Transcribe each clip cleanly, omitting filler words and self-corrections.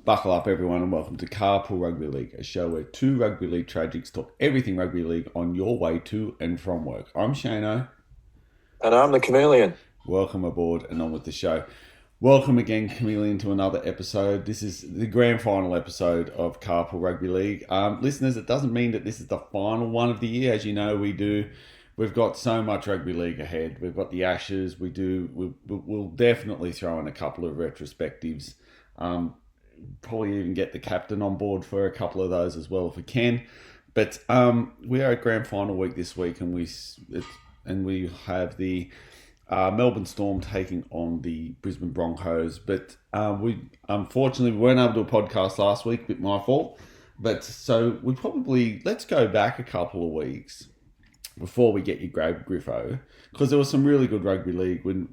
Buckle up, everyone, and welcome to Carpool Rugby League, a show where two rugby league tragics talk everything rugby league on your way to and from work. I'm Shano. And I'm the Chameleon. Welcome aboard and on with the show. Welcome again, Chameleon, to another episode. This is the grand final episode of Carpool Rugby League. Listeners, it doesn't mean that this is the final one of the year. As you know, we've got so much rugby league ahead. We've got the Ashes. We'll definitely throw in a couple of retrospectives. Probably even get the captain on board for a couple of those as well if we can. But we are at grand final week this week, and we have the Melbourne Storm taking on the Brisbane Broncos. But we unfortunately weren't able to do a podcast last week, a bit my fault. But so let's go back a couple of weeks before we get you grab Griffo, because there was some really good rugby league when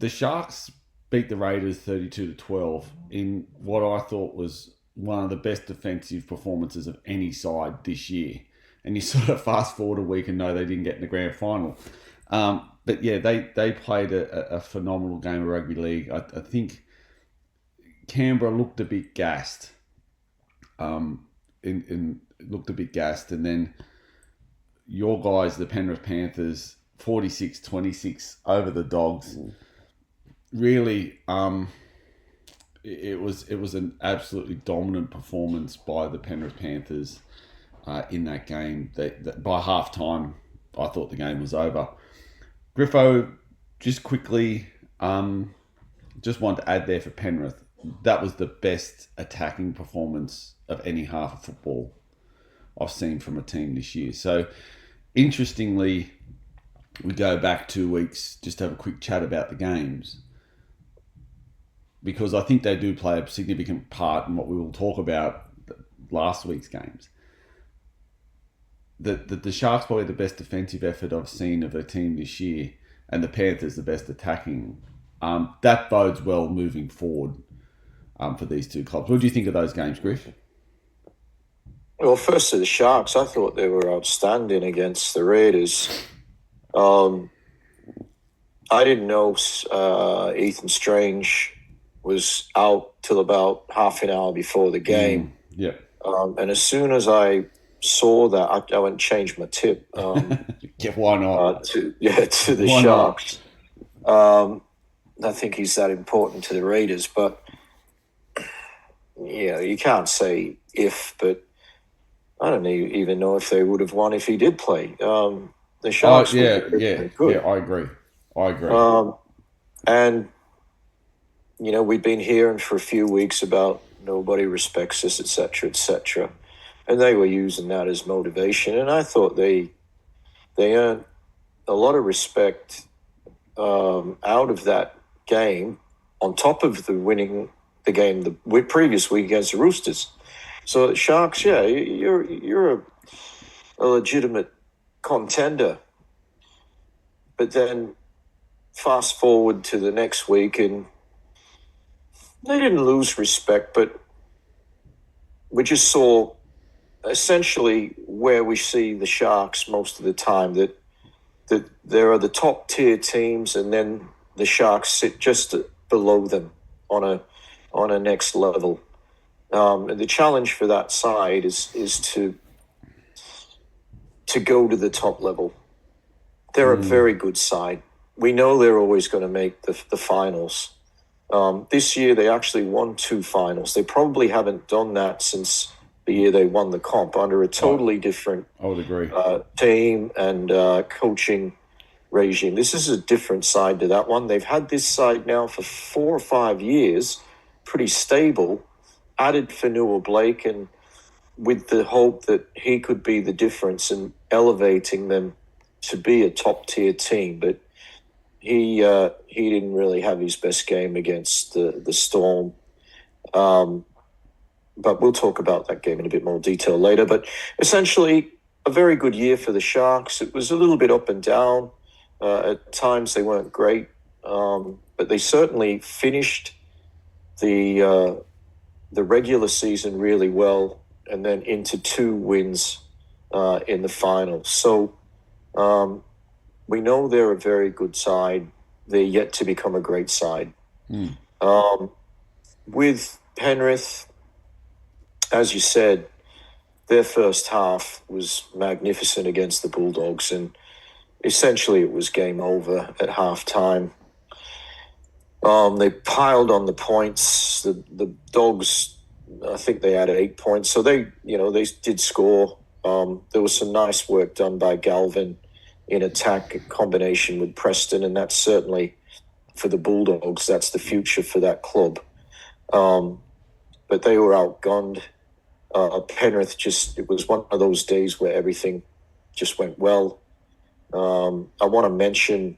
the Sharks beat the Raiders 32-12 in what I thought was one of the best defensive performances of any side this year. And you sort of fast forward a week and know they didn't get in the grand final. But yeah, they played a phenomenal game of rugby league. I think Canberra looked a bit gassed. And then your guys, the Penrith Panthers, 46-26 over the Dogs. Really, it was an absolutely dominant performance by the Penrith Panthers in that game. That by half time, I thought the game was over. Griffo, just quickly, just wanted to add there for Penrith, that was the best attacking performance of any half of football I've seen from a team this year. So, interestingly, we go back 2 weeks just to have a quick chat about the games, because I think they do play a significant part in what we will talk about last week's games. The Sharks probably the best defensive effort I've seen of a team this year, and the Panthers the best attacking. That bodes well moving forward for these two clubs. What do you think of those games, Griff? Well, first to the Sharks, I thought they were outstanding against the Raiders. I didn't know Ethan Strange was out till about half an hour before the game. Yeah. And as soon as I saw that, I went and changed my tip. Yeah, why not? To the why Sharks. I think he's that important to the Raiders, but yeah, you can't say if, but I don't even know if they would have won if he did play. The Sharks good. Yeah, I agree. And we've been hearing for a few weeks about nobody respects us, etc., and they were using that as motivation. And I thought they earned a lot of respect out of that game, on top of the winning the game the previous week against the Roosters. So Sharks, yeah, you're a legitimate contender. But then fast forward to the next week, and they didn't lose respect, but we just saw essentially where we see the Sharks most of the time, that there are the top tier teams, and then the Sharks sit just below them on a next level. And the challenge for that side is to go to the top level. They're a very good side. We know they're always going to make the finals. This year they actually won 2 finals. They probably haven't done that since the year they won the comp, under a totally different I would agree. Team and coaching regime. This is a different side to that one. They've had this side now for 4 or 5 years, pretty stable. Added Fanua Blake, and with the hope that he could be the difference in elevating them to be a top tier team. But he didn't really have his best game against the Storm. But we'll talk about that game in a bit more detail later. But essentially, a very good year for the Sharks. It was a little bit up and down. At times they weren't great, but they certainly finished the regular season really well, and then into 2 wins in the final. So we know they're a very good side. They're yet to become a great side. With Penrith, as you said, their first half was magnificent against the Bulldogs, and essentially it was game over at half-time. They piled on the points. The Dogs, I think they had 8 points, so they did score. There was some nice work done by Galvin in attack, in combination with Preston, and that's certainly, for the Bulldogs, that's the future for that club. But they were outgunned. Penrith it was one of those days where everything just went well. I want to mention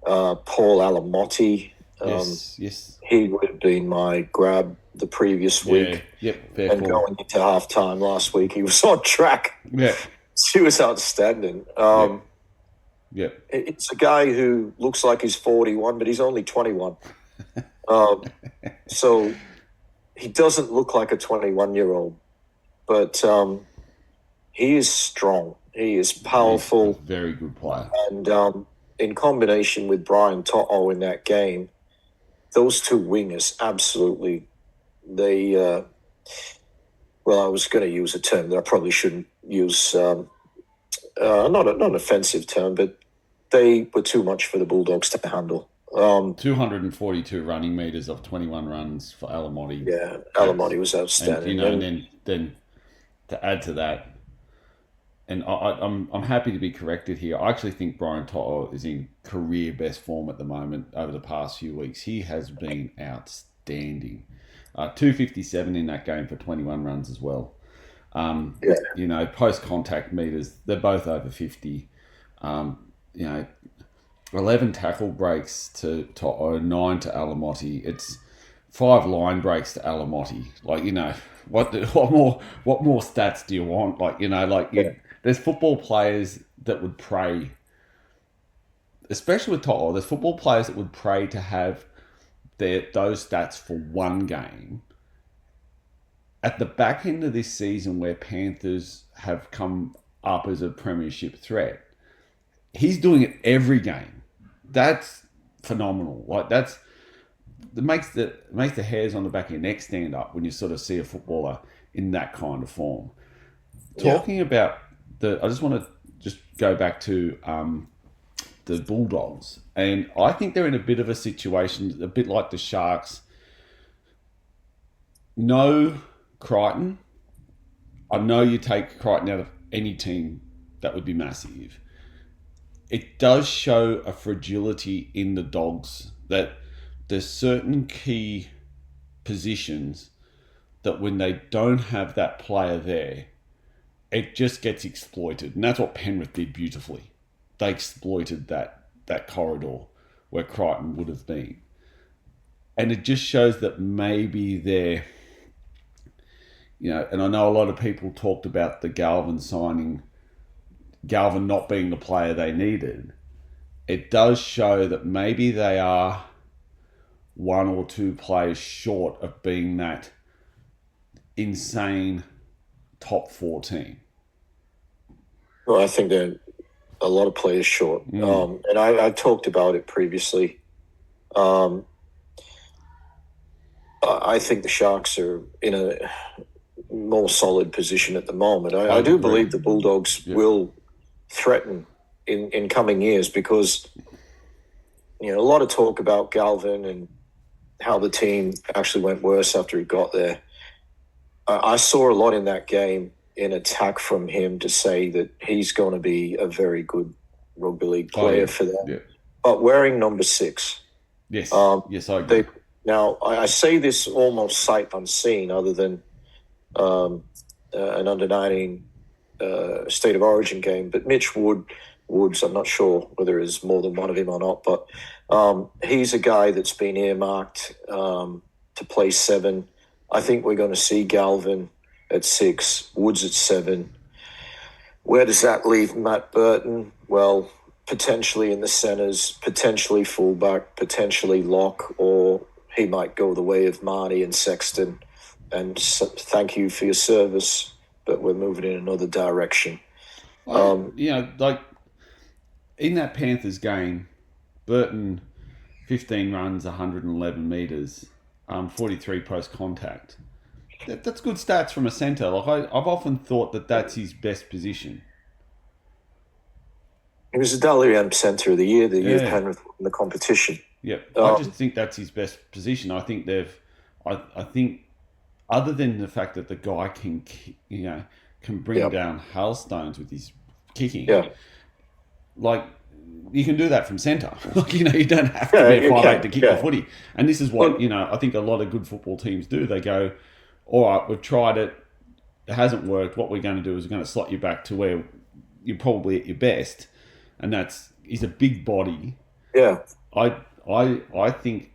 Paul Alamotti. Yes. He would have been my grab the previous week. Fair and call. going into halftime last week, he was on track. Yeah. He was outstanding. It's a guy who looks like he's 41, but he's only 21. So he doesn't look like a 21-year-old, but he is strong. He is powerful. He's a very good player. And in combination with Brian To'o in that game, those two wingers absolutely, I was going to use a term that I probably shouldn't use, not an offensive term, but they were too much for the Bulldogs to handle. 242 running meters of 21 runs for Alamotti. Yeah, Alamotti was outstanding. And then to add to that, and I'm happy to be corrected here. I actually think Brian To'o is in career best form at the moment over the past few weeks. He has been outstanding. 257 in that game for 21 runs as well. Post contact meters, they're both over 50. 11 tackle breaks to To'o, 9 to Alamotti. It's 5 line breaks to Alamotti. What more stats do you want? There's football players that would pray, especially with To'o, there's football players that would pray to have those stats for one game. At the back end of this season, where Panthers have come up as a premiership threat, he's doing it every game. That's phenomenal. It makes the hairs on the back of your neck stand up when you sort of see a footballer in that kind of form. Talking about I just want to go back to the Bulldogs, and I think they're in a bit of a situation, a bit like the Sharks. No Crichton. I know you take Crichton out of any team, that would be massive. It does show a fragility in the Dogs that there's certain key positions that when they don't have that player there, it just gets exploited. And that's what Penrith did beautifully. They exploited that corridor where Crichton would have been. And it just shows that maybe they're, and I know a lot of people talked about the Galvin signing, Galvin not being the player they needed. It does show that maybe they are 1 or 2 players short of being that insane top 14. Well, I think they're a lot of players short. And I talked about it previously. I think the Sharks are in a more solid position at the moment. I do believe the Bulldogs will threaten in coming years, because a lot of talk about Galvin and how the team actually went worse after he got there. I saw a lot in that game in attack from him to say that he's going to be a very good rugby league player for them. Yeah. But wearing number 6. Yes, I agree. Now, I say this almost sight unseen, other than an under-19 State of Origin game, but Mitch Woods, I'm not sure whether there's more than one of him or not, but he's a guy that's been earmarked to play 7. I think we're going to see Galvin at 6, Woods at 7. Where does that leave Matt Burton? Well, potentially in the centres, potentially fullback, potentially lock, or he might go the way of Marnie and Sexton. And thank you for your service, but we're moving in another direction. In that Panthers game, Burton, 15 runs, 111 metres. 43 post contact. That's good stats from a centre. Like I've often thought that that's his best position. He was the Dally M Centre of the Year, the year Yeah. Penrith in the competition. Yeah, I just think that's his best position. I think I think other than the fact that the guy can bring down hailstones with his kicking. Yeah. Like you can do that from centre. Like you don't have to be a 5'8" to kick the footy. And this is what I think a lot of good football teams do. They go, all right, we've tried it. It hasn't worked. What we're going to do is we're going to slot you back to where you're probably at your best, and he's a big body. Yeah. I think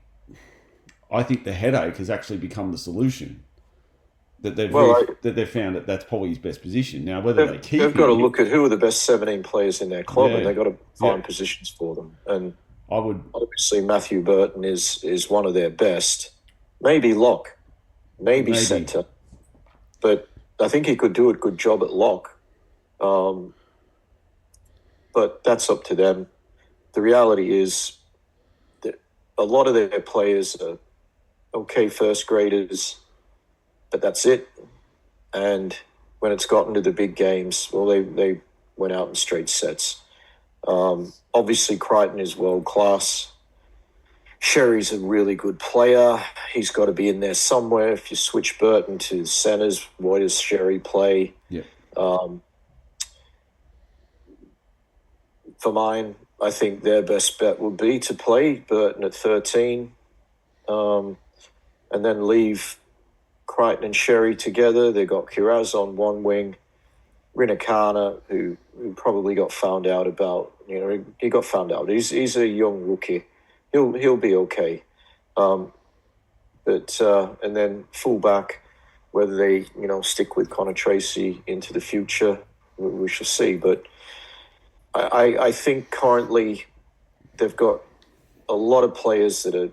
the headache has actually become the solution. That they've found that's probably his best position. Now, whether they keep they've got to look at who are the best 17 players in their club, and they've got to find positions for them. And obviously Matthew Burton is one of their best. Maybe lock, maybe centre, but I think he could do a good job at lock. But that's up to them. The reality is that a lot of their players are okay first graders, but that's it. And when it's gotten to the big games, well, they went out in straight sets. Obviously, Crichton is world class. Sherry's a really good player. He's got to be in there somewhere. If you switch Burton to centres, what does Sherry play? Yeah. For mine, I think their best bet would be to play Burton at 13 and then leave Crichton and Sherry together. They got Kiraz on one wing, Rinakana, who probably got found out about. He got found out. He's a young rookie. He'll be okay. And then fullback, whether they stick with Connor Tracy into the future, we shall see. But I think currently they've got a lot of players that are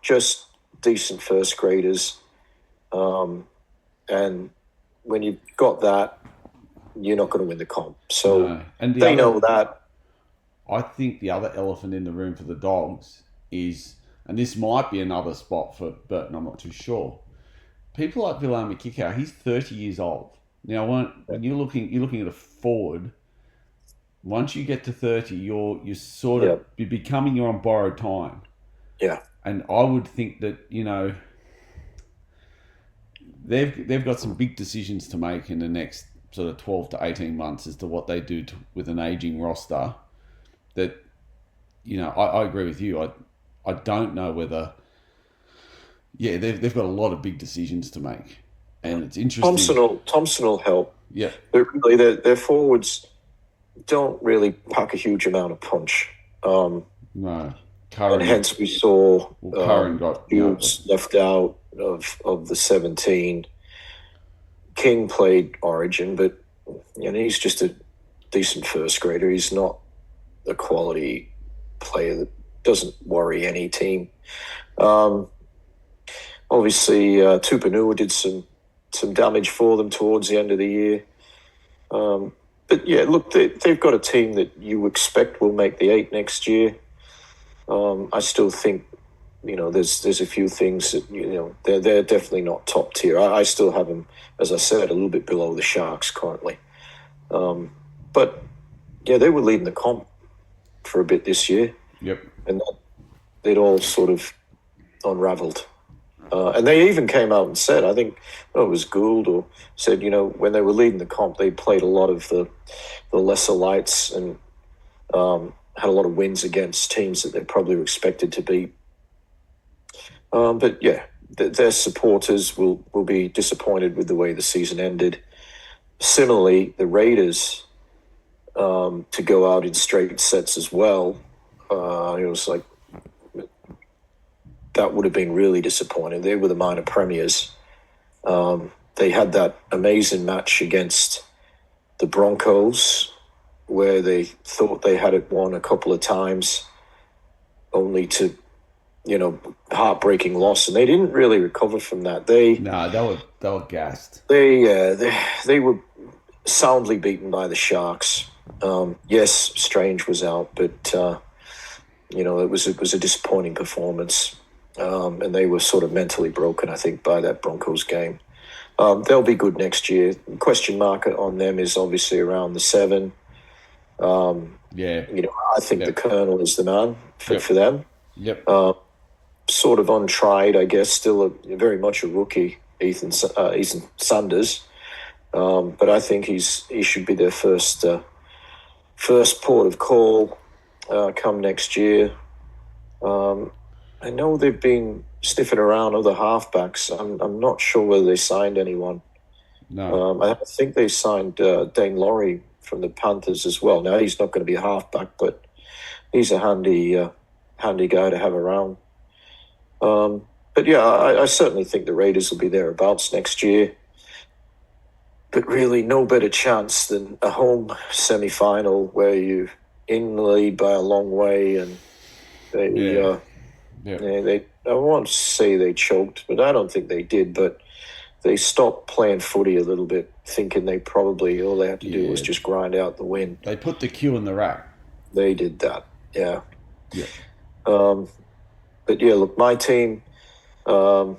just decent first graders. And when you've got that, you're not going to win the comp. So no. And they know that. I think the other elephant in the room for the Dogs is, and this might be another spot for Burton, I'm not too sure. People like Viliame Kikau, he's 30 years old. Now, when you're looking at a forward, once you get to 30, you're sort of you're becoming you're on borrowed time. Yeah. And I would think that, they've got some big decisions to make in the next sort of 12 to 18 months as to what they do with an aging roster. That, I agree with you. I don't know whether... Yeah, they've got a lot of big decisions to make. And it's interesting. Thompson will help. Yeah. But really, their forwards don't really pack a huge amount of punch. No. Curran, and hence we saw Curran got Hughes left out of the 17. King played Origin, but he's just a decent first grader. He's not a quality player that doesn't worry any team. Obviously, Tupanua did some damage for them towards the end of the year. But yeah, look, they've got a team that you expect will make the 8 next year. I still think, there's a few things that, they're definitely not top tier. I still have them, as I said, a little bit below the Sharks currently. But yeah, they were leading the comp for a bit this year. Yep. And it all sort of unravelled. And they even came out and said, I think it was Gould or said, when they were leading the comp, they played a lot of the lesser lights and had a lot of wins against teams that they probably were expected to beat. But yeah, their supporters will be disappointed with the way the season ended. Similarly, the Raiders, to go out in straight sets as well, it was like, that would have been really disappointing. They were the minor premiers. They had that amazing match against the Broncos where they thought they had it won a couple of times, only to, heartbreaking loss. And they didn't really recover from that. They were gassed. They were soundly beaten by the Sharks. Yes, Strange was out, but, it was a disappointing performance. and they were sort of mentally broken, I think, by that Broncos game. They'll be good next year. Question mark on them is obviously around the 7. I think the Colonel is the man for them. Yep. Sort of untried, I guess, still very much a rookie, Ethan Sanders. But I think he should be their first port of call come next year. I know they've been sniffing around other halfbacks. I'm not sure whether they signed anyone. No. I think they signed Dane Laurie from the Panthers as well. Now, he's not going to be a halfback, but he's a handy guy to have around. But yeah, I certainly think the Raiders will be thereabouts next year. But really, no better chance than a home semi-final where you're in the lead by a long way, and I won't say they choked, but I don't think they did. But they stopped playing footy a little bit, thinking all they had to do was just grind out the win. They put the cue in the rack. They did that, yeah. Yeah. But yeah, look, my team. I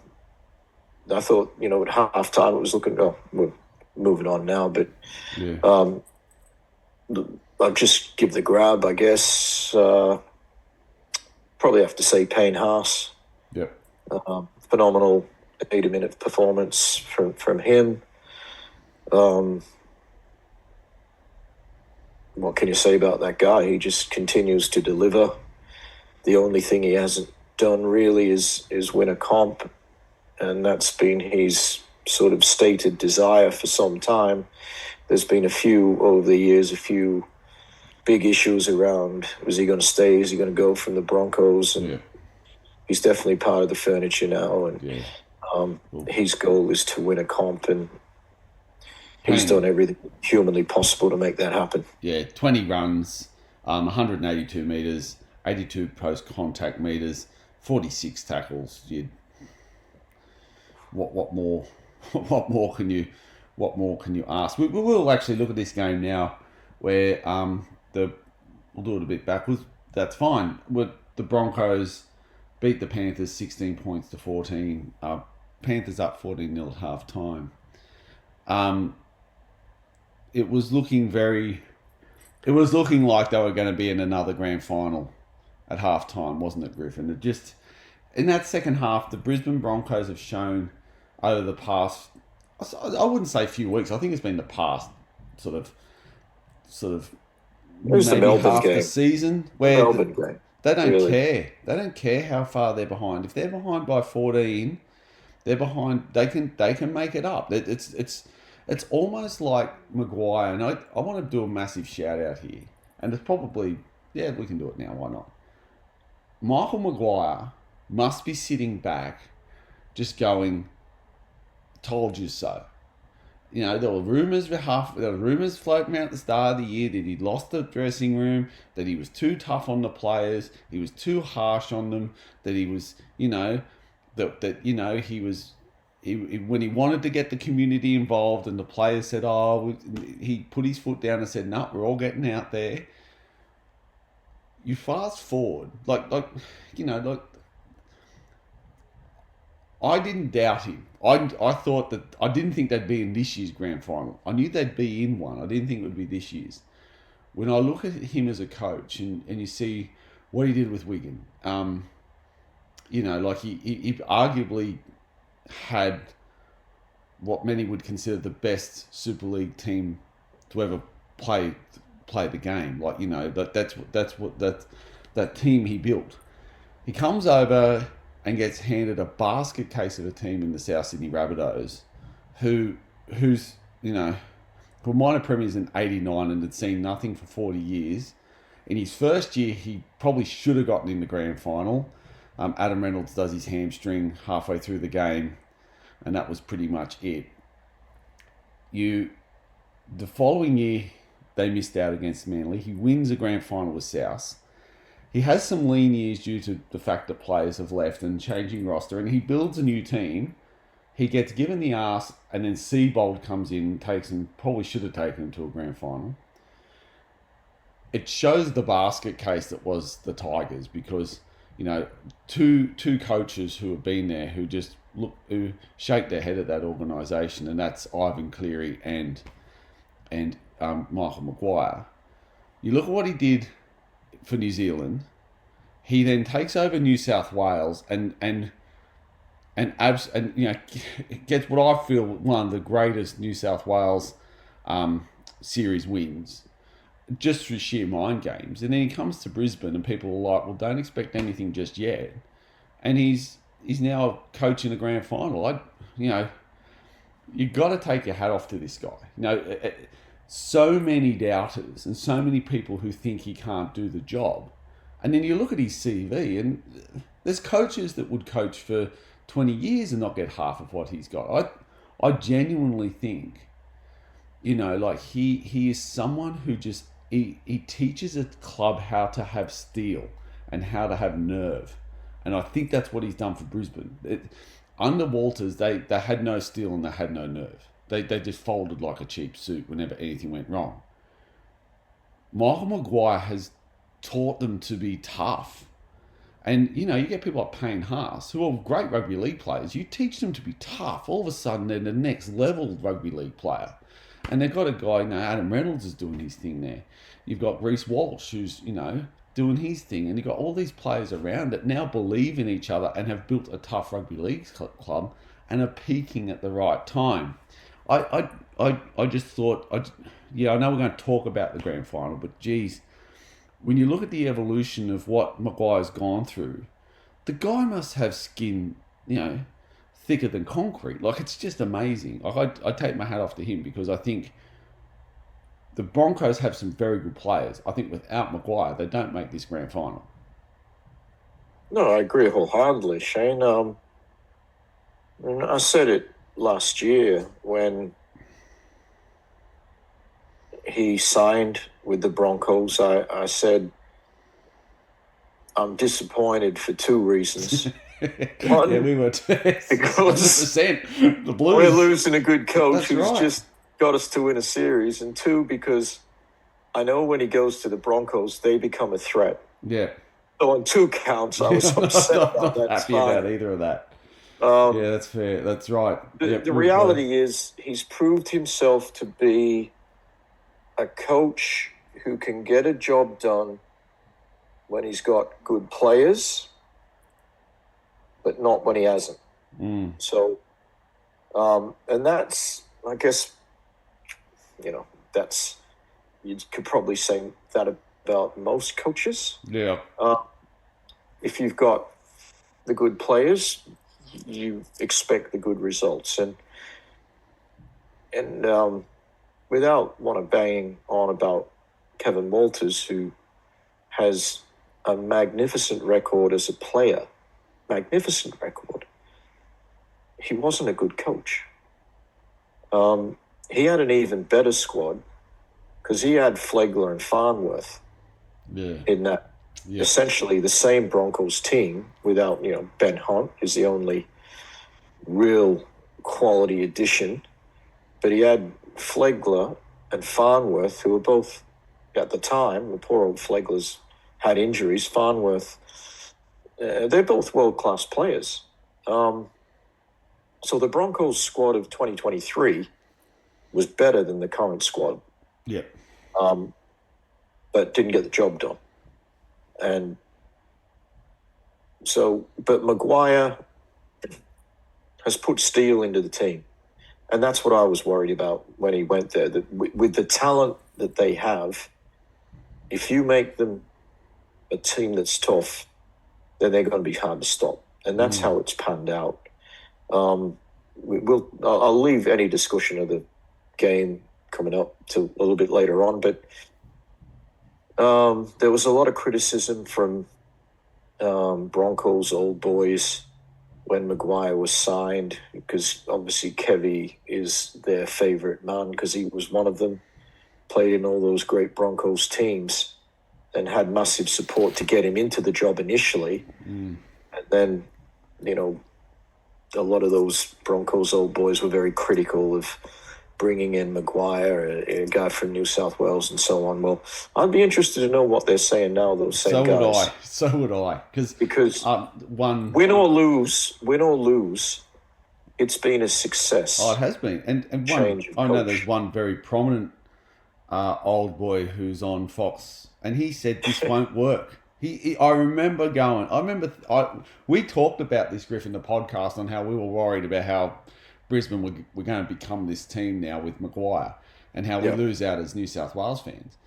thought at halftime it was looking. Oh, we're moving on now, but I'll just give the grab, I guess. Probably have to say Payne Haas. Yeah. Phenomenal 80-minute performance from him. What can you say about that guy? He just continues to deliver. The only thing he hasn't done really is win a comp, and that's been his sort of stated desire for some time. There's been a few big issues around, is he going to stay, is he going to go from the Broncos, and he's definitely part of the furniture now, and his goal is to win a comp, and he's done everything humanly possible to make that happen. 20 runs, 182 metres, 82 post-contact metres, 46 tackles. What more can you ask? We will actually look at this game now, where we'll do it a bit backwards. That's fine. The Broncos beat the Panthers 16 points to 14. Panthers up 14-0 at half time. It was looking like they were going to be in another grand final at half time, wasn't it, Griffin? It just, in that second half, the Brisbane Broncos have shown over the past, I wouldn't say few weeks, I think it's been the past sort of There's maybe the Melbourne half game. the season where Game. they don't care. They don't care how far they're behind. If they're behind by 14, they're behind. They can make it up. It's almost like Maguire, and I want to do a massive shout out here. And it's probably, we can do it now. Why not? Michael Maguire must be sitting back, just going, "Told you so." There were rumours floating out at the start of the year that he'd lost the dressing room, that he was too tough on the players, he was too harsh on them, that he was, when he wanted to get the community involved and the players said, he put his foot down and said, "No, we're all getting out there." You fast forward, I didn't doubt him. I thought that, I didn't think they'd be in this year's grand final. I knew they'd be in one. I didn't think it would be this year's. When I look at him as a coach and you see what he did with Wigan, he arguably had what many would consider the best Super League team to ever play the game. That team he built. He comes over and gets handed a basket case of a team in the South Sydney Rabbitohs, who's were minor premiers in '89 and had seen nothing for 40 years. In his first year, he probably should have gotten in the grand final. Adam Reynolds does his hamstring halfway through the game, and that was pretty much it. The following year, they missed out against Manly. He wins a grand final with South. He has some lean years due to the fact that players have left and changing roster, and he builds a new team. He gets given the arse, and then Seabold comes in, takes him, probably should have taken him to a grand final. It shows the basket case that was the Tigers, because two coaches who have been there who shake their head at that organisation, and that's Ivan Cleary and Michael Maguire. You look at what he did for New Zealand. He then takes over New South Wales and gets what I feel one of the greatest New South Wales series wins, just through sheer mind games. And then he comes to Brisbane and people are like, well, don't expect anything just yet. And he's now coaching the grand final. You've got to take your hat off to this guy. So many doubters and so many people who think he can't do the job. And then you look at his CV, and there's coaches that would coach for 20 years and not get half of what he's got. I genuinely think, he is someone who just, he teaches a club how to have steel and how to have nerve. And I think that's what he's done for Brisbane. Under Walters, they had no steel and they had no nerve. They just folded like a cheap suit whenever anything went wrong. Michael Maguire has taught them to be tough. And, you get people like Payne Haas, who are great rugby league players. You teach them to be tough. All of a sudden, they're the next level rugby league player. And they've got a guy, Adam Reynolds is doing his thing there. You've got Reece Walsh, who's, doing his thing. And you've got all these players around that now believe in each other and have built a tough rugby league club and are peaking at the right time. I just thought, I know we're going to talk about the grand final, but geez, when you look at the evolution of what Maguire's gone through, the guy must have skin, thicker than concrete. Like, it's just amazing. I take my hat off to him because I think the Broncos have some very good players. I think without Maguire, they don't make this grand final. No, I agree wholeheartedly, Shane. I said it last year when he signed with the Broncos. I said, I'm disappointed for two reasons. One, yeah, we were because the Blues. We're losing a good coach who's right. just got us to win a series. And two, because I know when he goes to the Broncos, they become a threat. Yeah. So on two counts, I was upset about that. Happy about either of that. Yeah, that's fair. That's right. The reality is he's proved himself to be a coach who can get a job done when he's got good players, but not when he hasn't. So, and that's, I guess, that's, you could probably say that about most coaches. Yeah. If you've got the good players, you expect the good results. And without want to bang on about Kevin Walters, who has a magnificent record as a player, magnificent record, he wasn't a good coach. He had an even better squad because he had Flegler and Farnworth in that essentially the same Broncos team without, Ben Hunt is the only real quality addition. But he had Flegler and Farnworth, who were both, at the time, the poor old Flegler's had injuries. Farnworth, they're both world-class players. So the Broncos squad of 2023 was better than the current squad. Yeah. But didn't get the job done. And so, but Maguire has put steel into the team. And that's what I was worried about when he went there. That with the talent that they have, if you make them a team that's tough, then they're going to be hard to stop. And that's how it's panned out. I'll leave any discussion of the game coming up to a little bit later on, but there was a lot of criticism from Broncos old boys when Maguire was signed, because obviously Kevy is their favourite man because he was one of them, played in all those great Broncos teams and had massive support to get him into the job initially. And then, a lot of those Broncos old boys were very critical of bringing in Maguire, a guy from New South Wales, and so on. Well, I'd be interested to know what they're saying now. Those same guys. So would I. Because one win or lose, it's been a success. Oh, it has been, and one. I know there's one very prominent old boy who's on Fox, and he said this won't work. I remember going. We talked about this, Griff, in the podcast on how we were worried about how Brisbane were going to become this team now with Maguire, and how we lose out as New South Wales fans.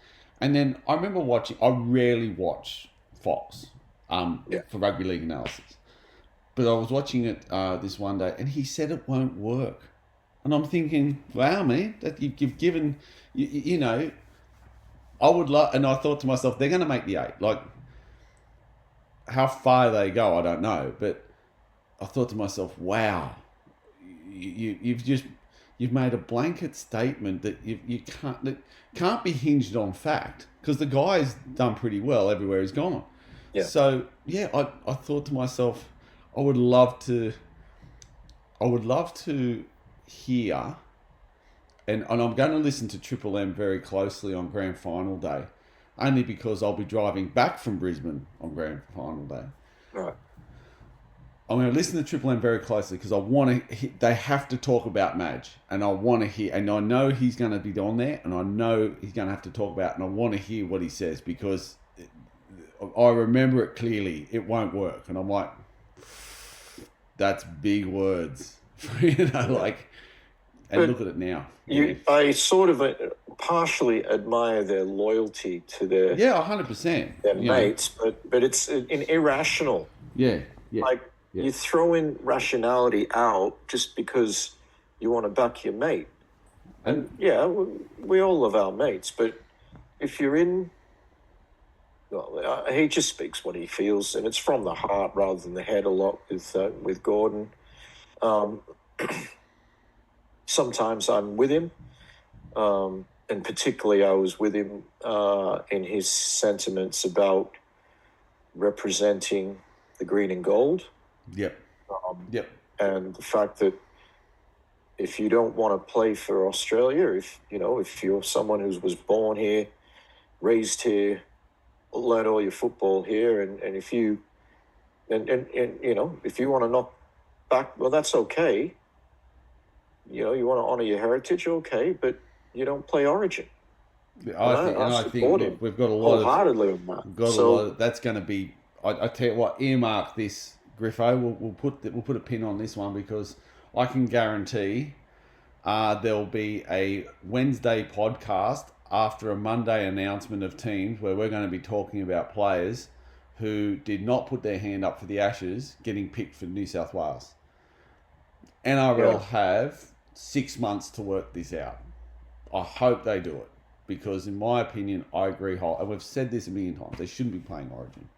And then I remember watching. I rarely watch Fox for rugby league analysis, but I was watching it this one day, and he said it won't work. And I'm thinking, wow, man, that you've given, you know, I would love, and I thought to myself, they're going to make the 8. Like, how far they go, I don't know, but I thought to myself, wow, you've made a blanket statement that that can't be hinged on fact, because the guy's done pretty well everywhere he's gone. Yeah. So yeah, I thought to myself, I would love to hear, and I'm going to listen to Triple M very closely on Grand Final day, only because I'll be driving back from Brisbane on Grand Final day. Right. I'm going to listen to Triple M very closely because I want to. They have to talk about Madge, and I want to hear. And I know he's going to be on there, and I know he's going to have to talk about it, and I want to hear what he says, because I remember it clearly. It won't work, and I'm like, that's big words, like. And but look at it now. I sort of partially admire their loyalty to their 100%. Their mates, but it's an irrational. Yeah. Like you throw in rationality out just because you want to back your mate. And we all love our mates, but if you're in, well, he just speaks what he feels, and it's from the heart rather than the head a lot with Gordon. Sometimes I'm with him, and particularly I was with him in his sentiments about representing the green and gold. Yep. And the fact that if you don't want to play for Australia, if you're someone who was born here, raised here, learned all your football here, and if you if you want to knock back, well, that's okay. You want to honour your heritage, okay, but you don't play Origin. I think we've got a lot wholeheartedly on that. That's going to be. I tell you what, earmark this, Griffo. We'll put a pin on this one, because I can guarantee there'll be a Wednesday podcast after a Monday announcement of teams where we're going to be talking about players who did not put their hand up for the Ashes getting picked for New South Wales. NRL have 6 months to work this out. I hope they do it, because in my opinion, I agree whole. And we've said this a million times. They shouldn't be playing Origin.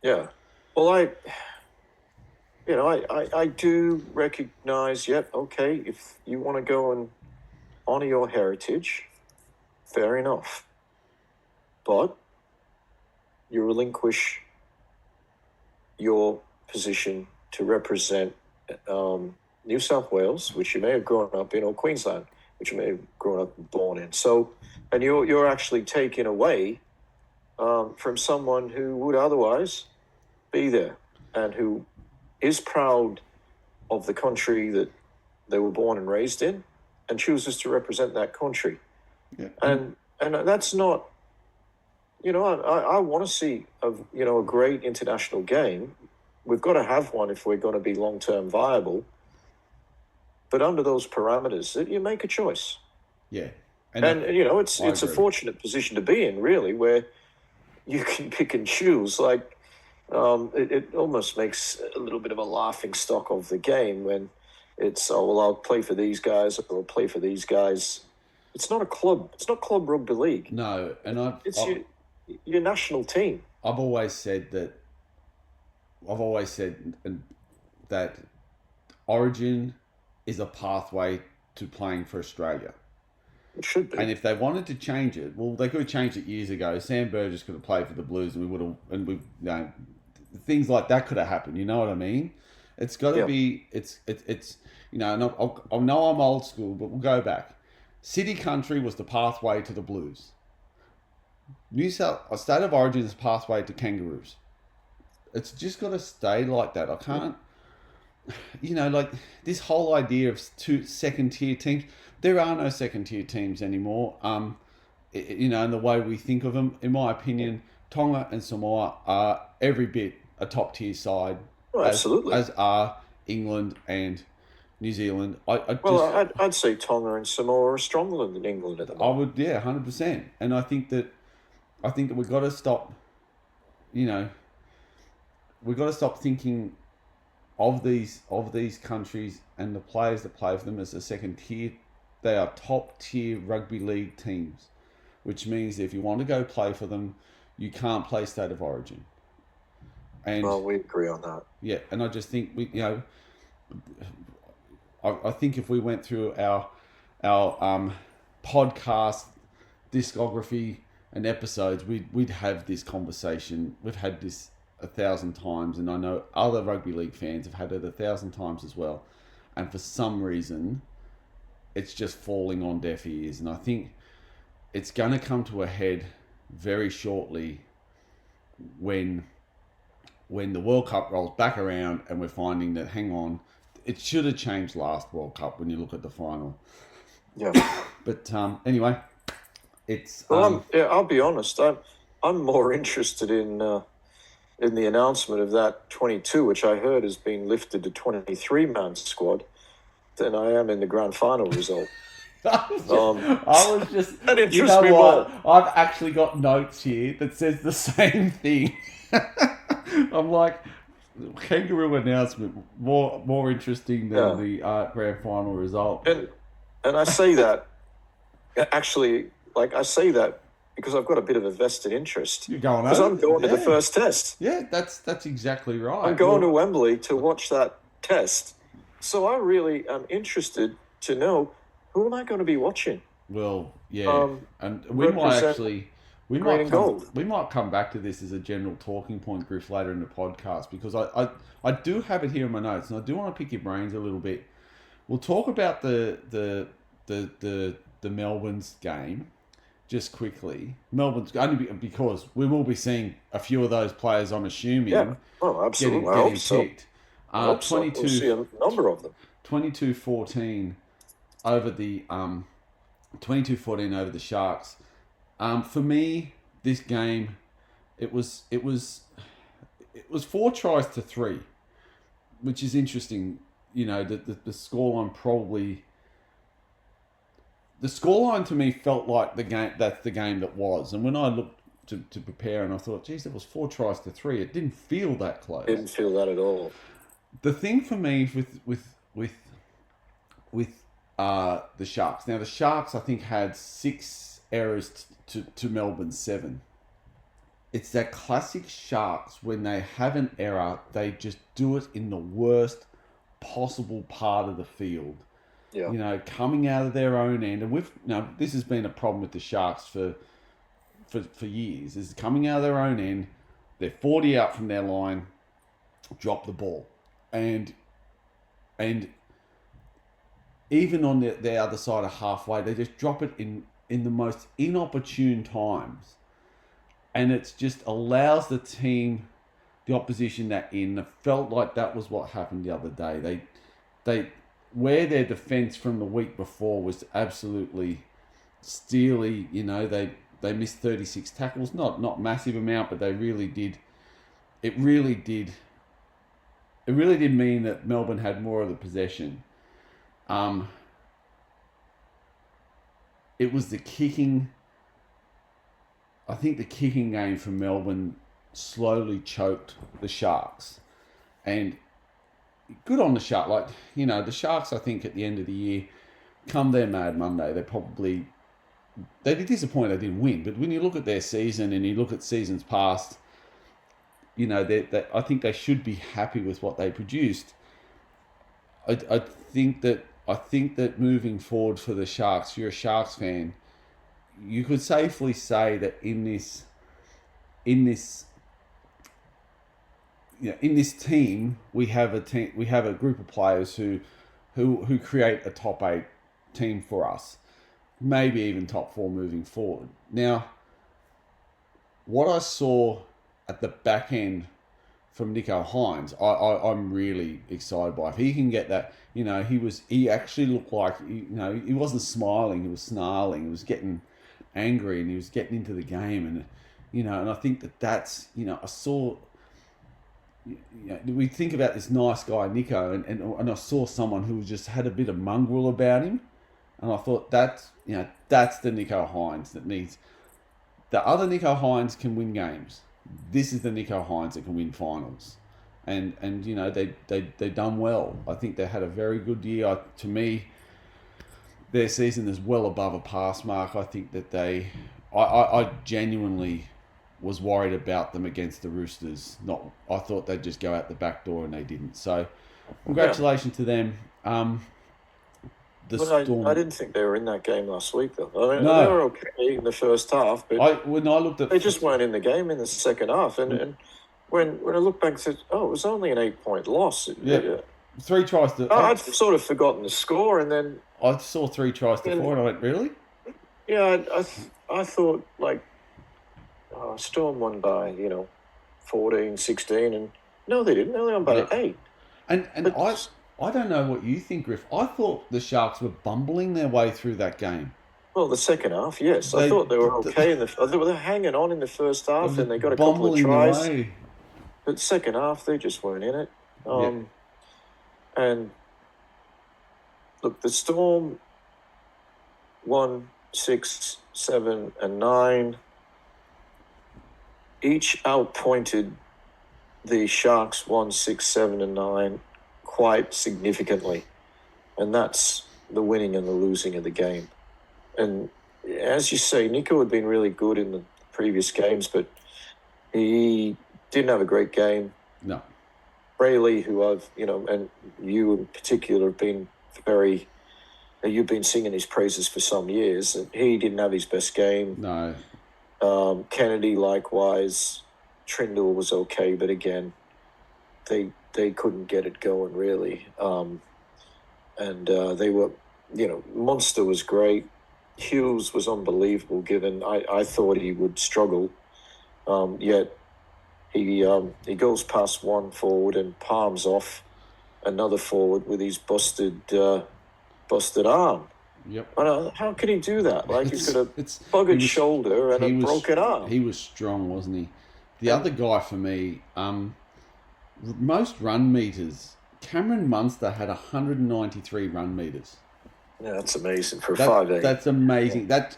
Yeah. Well, I do recognise, okay, if you want to go and honour your heritage, fair enough. But you relinquish your position to represent New South Wales, which you may have grown up in, or Queensland, which you may have grown up and born in. So, and you're actually taken away from someone who would otherwise be there, and who is proud of the country that they were born and raised in, and chooses to represent that country. Yeah. And that's not, I want to see a great international game. We've got to have one if we're going to be long-term viable. But under those parameters, you make a choice. Yeah. And it's a fortunate position to be in, really, where you can pick and choose. Like, it almost makes a little bit of a laughing stock of the game when it's, I'll play for these guys, or I'll play for these guys. It's not a club. It's not club rugby league. No, and it's your national team. I've always said that Origin is a pathway to playing for Australia. It should be. And if they wanted to change it, well, they could have changed it years ago. Sam Burgess could have played for the Blues, and things like that could have happened. You know what I mean? It's got to be. It's. And I know I'm old school, but we'll go back. City Country was the pathway to the Blues. State of Origin is the pathway to Kangaroos. It's just got to stay like that. I can't, like this whole idea of two second-tier teams. There are no second-tier teams anymore. In the way we think of them, in my opinion, Tonga and Samoa are every bit a top-tier side. Oh, absolutely. As are England and New Zealand. I'd say Tonga and Samoa are stronger than England at the moment. 100%. And I think that we've got to stop. We've got to stop thinking of these countries and the players that play for them as a second tier. They are top tier rugby league teams, which means if you want to go play for them, you can't play State of Origin. And we agree on that. Yeah, and I just think I think if we went through our podcast discography and episodes, we'd have this conversation. We've had this 1,000 times, and I know other rugby league fans have had it 1,000 times as well. And for some reason, it's just falling on deaf ears. And I think it's going to come to a head very shortly when the World Cup rolls back around and we're finding that, hang on, it should have changed last World Cup when you look at the final. Yeah. But anyway, it's... I'll be honest. I'm more interested in the announcement of that 22, which I heard has been lifted to 23-man squad, than I am in the grand final result. I was just that interests me more. I've actually got notes here that says the same thing. I'm like, kangaroo announcement more interesting than the grand final result. And I say that actually, I say that because I've got a bit of a vested interest. You're going because I'm going to the first test. Yeah, that's exactly right. I'm going to Wembley to watch that test. So I really am interested to know, who am I going to be watching? Well, yeah, and we might come back to this as a general talking point, Griff, later in the podcast, because I do have it here in my notes, and I do want to pick your brains a little bit. We'll talk about the Melbourne's game just quickly. Melbourne's only because we will be seeing a few of those players, I'm assuming. Yeah, absolutely. Getting picked. 22, we'll see a number of them. 22-14 over the 22-14 over the Sharks. For me, this game, it was 4 tries to 3, which is interesting. The scoreline probably. The scoreline to me felt like the game. That's the game that was. And when I looked to prepare, and I thought, geez, it was 4 tries to 3. It didn't feel that close. Didn't feel that at all. The thing for me with the Sharks. Now the Sharks, I think, had 6 errors to Melbourne's 7. It's that classic Sharks, when they have an error, they just do it in the worst possible part of the field. Yeah. Coming out of their own end. And this has been a problem with the Sharks for years, is coming out of their own end, they're 40 out from their line, drop the ball. And even on the other side of halfway, they just drop it in the most inopportune times. And it just allows the team, the opposition, that in. It felt like that was what happened the other day. They where their defence from the week before was absolutely steely. They missed 36 tackles, not massive amount, but they really did. It really did mean that Melbourne had more of the possession. It was the kicking. I think the kicking game for Melbourne slowly choked the Sharks. And good on the Sharks. The Sharks, I think, at the end of the year, come their Mad Monday, they'd be disappointed they didn't win. But when you look at their season and you look at seasons past, I think they should be happy with what they produced. I think that moving forward for the Sharks, if you're a Sharks fan, you could safely say that in this team we have a group of players who create a top 8 team for us. maybe even top 4 moving forward. Now, what I saw at the back end from Nico Hines, I'm really excited by. If he can get that, he actually looked like, he wasn't smiling, he was snarling, he was getting angry, and he was getting into the game, and I think that's, I saw, we think about this nice guy Nico, and I saw someone who just had a bit of mongrel about him, and I thought that's the Nico Hines that needs. The other Nico Hines can win games. This is the Nico Hines that can win finals, and they done well. I think they had a very good year. To me, their season is well above a pass mark. I think that I genuinely was worried about them against the Roosters. I thought they'd just go out the back door, and they didn't. So, congratulations to them. Storm. I didn't think they were in that game last week, though. I mean, they were okay in the first half, but when I looked at, they just weren't in the game in the second half. And when I look back and said, it was only an 8-point loss. 3 tries to. I'd sort of forgotten the score, and then I saw 3 tries to 4, and I went, really? Yeah, I thought Storm won by 14, 16, and no, they didn't. They only won by 8. And I don't know what you think, Griff. I thought the Sharks were bumbling their way through that game. Well, the second half, yes. I thought they were okay. They were hanging on in the first half, and they got a couple of tries. But second half, they just weren't in it. And look, the Storm won 6, 7, and 9. Each outpointed the Sharks 1, 6, 7, and 9 quite significantly. And that's the winning and the losing of the game. And as you say, Nico had been really good in the previous games, but he didn't have a great game. No. Brayley, who I've, and you in particular have been you've been singing his praises for some years, and he didn't have his best game. No. Kennedy, likewise. Trindle was okay, but again, they couldn't get it going, really. And they were, Munster was great. Hughes was unbelievable, given I thought he would struggle. Yet he goes past one forward and palms off another forward with his busted arm. Yep. How can he do that? Like, he's got a buggered shoulder and a broken arm. He was strong, wasn't he? The other guy for me, most run meters, Cameron Munster had 193 run meters. Yeah, that's amazing for 5'8". That's amazing. Yeah.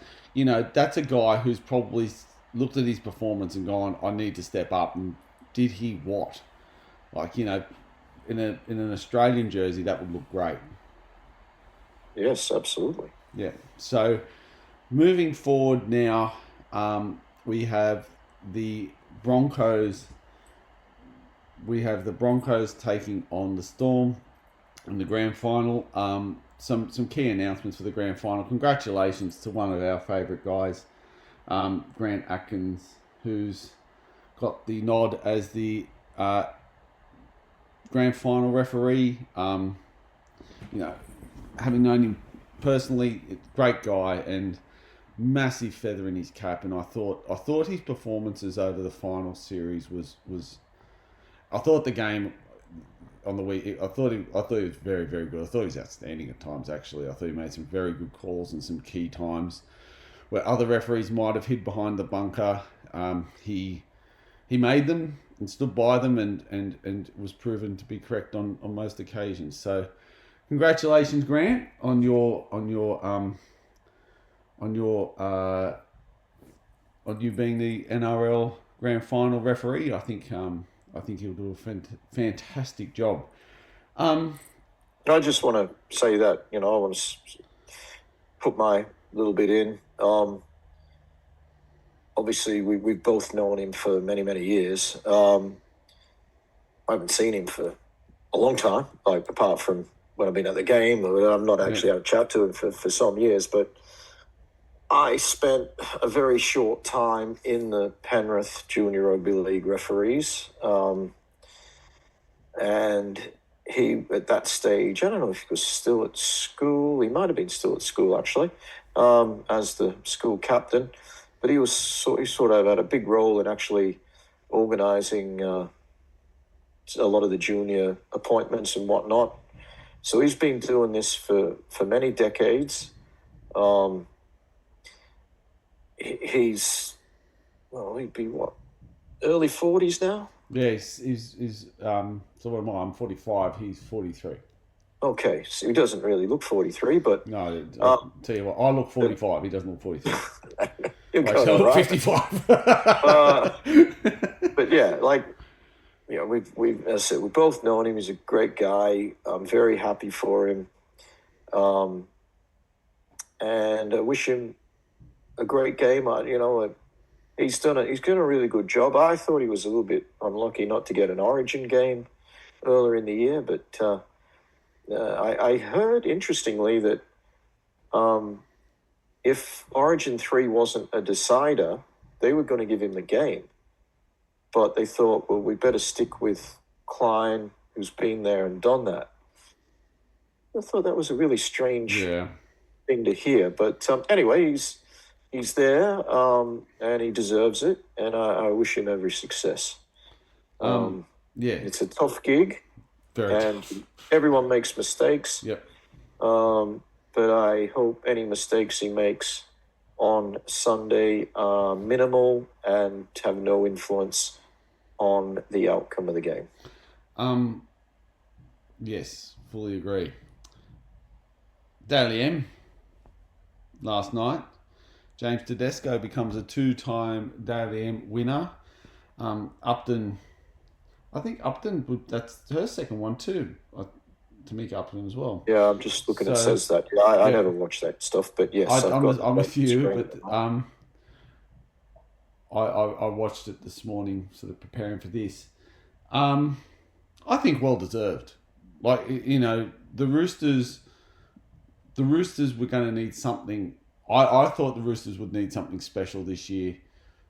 That's a guy who's probably looked at his performance and gone, I need to step up. And did he what? Like, in an Australian jersey, that would look great. Yes, absolutely. Yeah. So, moving forward now, we have the Broncos. We have the Broncos taking on the Storm in the Grand Final. Some key announcements for the Grand Final. Congratulations to one of our favourite guys, Grant Atkins, who's got the nod as the Grand Final referee. Having known him personally, great guy and massive feather in his cap. And I thought his performances over the final series was. I thought the game on the week. I thought he was very, very good. I thought he was outstanding at times. Actually, I thought he made some very good calls and some key times where other referees might have hid behind the bunker. He made them and stood by them and was proven to be correct on most occasions. So, congratulations, Grant, on you being the NRL Grand Final referee. I think he'll do a fantastic job. I just want to say that I want to put my little bit in. Obviously, we've both known him for many, many years. I haven't seen him for a long time, like apart from when I've been at the game. I've not actually had a chat to him for some years, but I spent a very short time in the Penrith Junior Rugby League referees. And he, at that stage, I don't know if he was still at school. He might have been still at school, actually. as the school captain, but he sort of had a big role in actually organising a lot of the junior appointments and whatnot. So he's been doing this for many decades. He'd be early 40s now? Yeah, he's so what am I? I'm 45, he's 43. Okay, so he doesn't really look 43, but... No, I'll tell you what, I look 45, he doesn't look 43. You're Actually, I look 55. But yeah, we've as I said, we've both known him. He's a great guy. I'm very happy for him. And I wish him a great game. He's done a really good job. I thought he was a little bit unlucky not to get an Origin game earlier in the year, but I heard, interestingly, that if Origin 3 wasn't a decider, they were going to give him the game. But they thought, well, we better stick with Klein, who's been there and done that. I thought that was a really strange thing to hear. But anyway, he's there, and he deserves it, and I wish him every success. It's a tough gig, and everyone makes mistakes. Yep. But I hope any mistakes he makes on Sunday are minimal and have no influence on the outcome of the game. Yes, fully agree. Dally M, last night, James Tedesco becomes a 2-time Dally M winner. Upton, that's her second one too. Tamika Upton as well. Yeah, I'm just looking. It says that. Yeah, I never watched that stuff, but yes, I'm with you. But I watched it this morning, sort of preparing for this. I think well deserved. The Roosters were going to need something. I thought the Roosters would need something special this year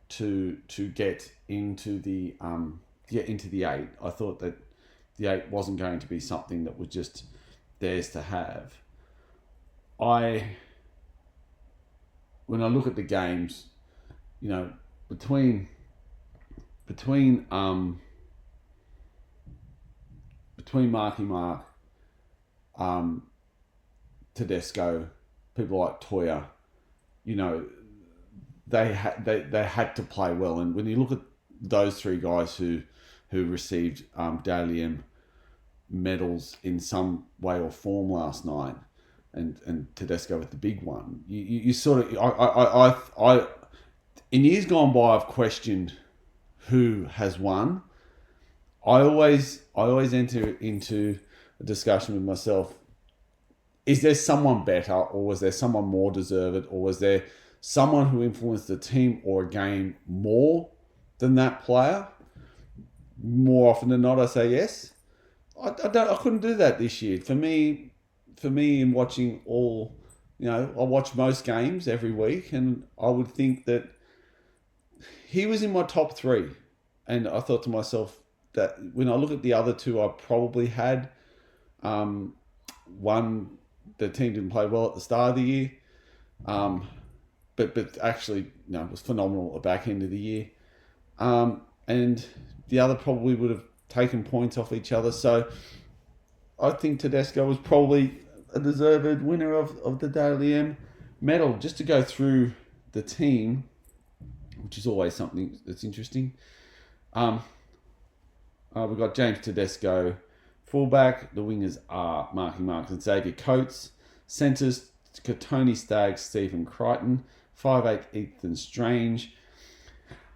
to get into the 8. I thought that the 8 wasn't going to be something that was just theirs to have. When I look at the games, between Marky Mark, Tedesco, people like Toya, they had to play well. And when you look at those three guys who received Dally M medals in some way or form last night, and Tedesco with the big one, you sort of I in years gone by I've questioned who has won. I always enter into a discussion with myself. Is there someone better, or was there someone more deserved, or was there someone who influenced the team or a game more than that player? More often than not, I say yes. I couldn't do that this year. For me, in watching I watch most games every week, and I would think that he was in my top 3. And I thought to myself that when I look at the other 2, I probably had one. The team didn't play well at the start of the year, but actually, it was phenomenal at the back end of the year. And the other probably would have taken points off each other. So I think Tedesco was probably a deserved winner of the Dally M medal. Just to go through the team, which is always something that's interesting. We've got James Tedesco, fullback. The wingers are Marky Marks and Xavier Coates. Centres, Tony Staggs, Stephen Crichton. 5'8", Ethan Strange.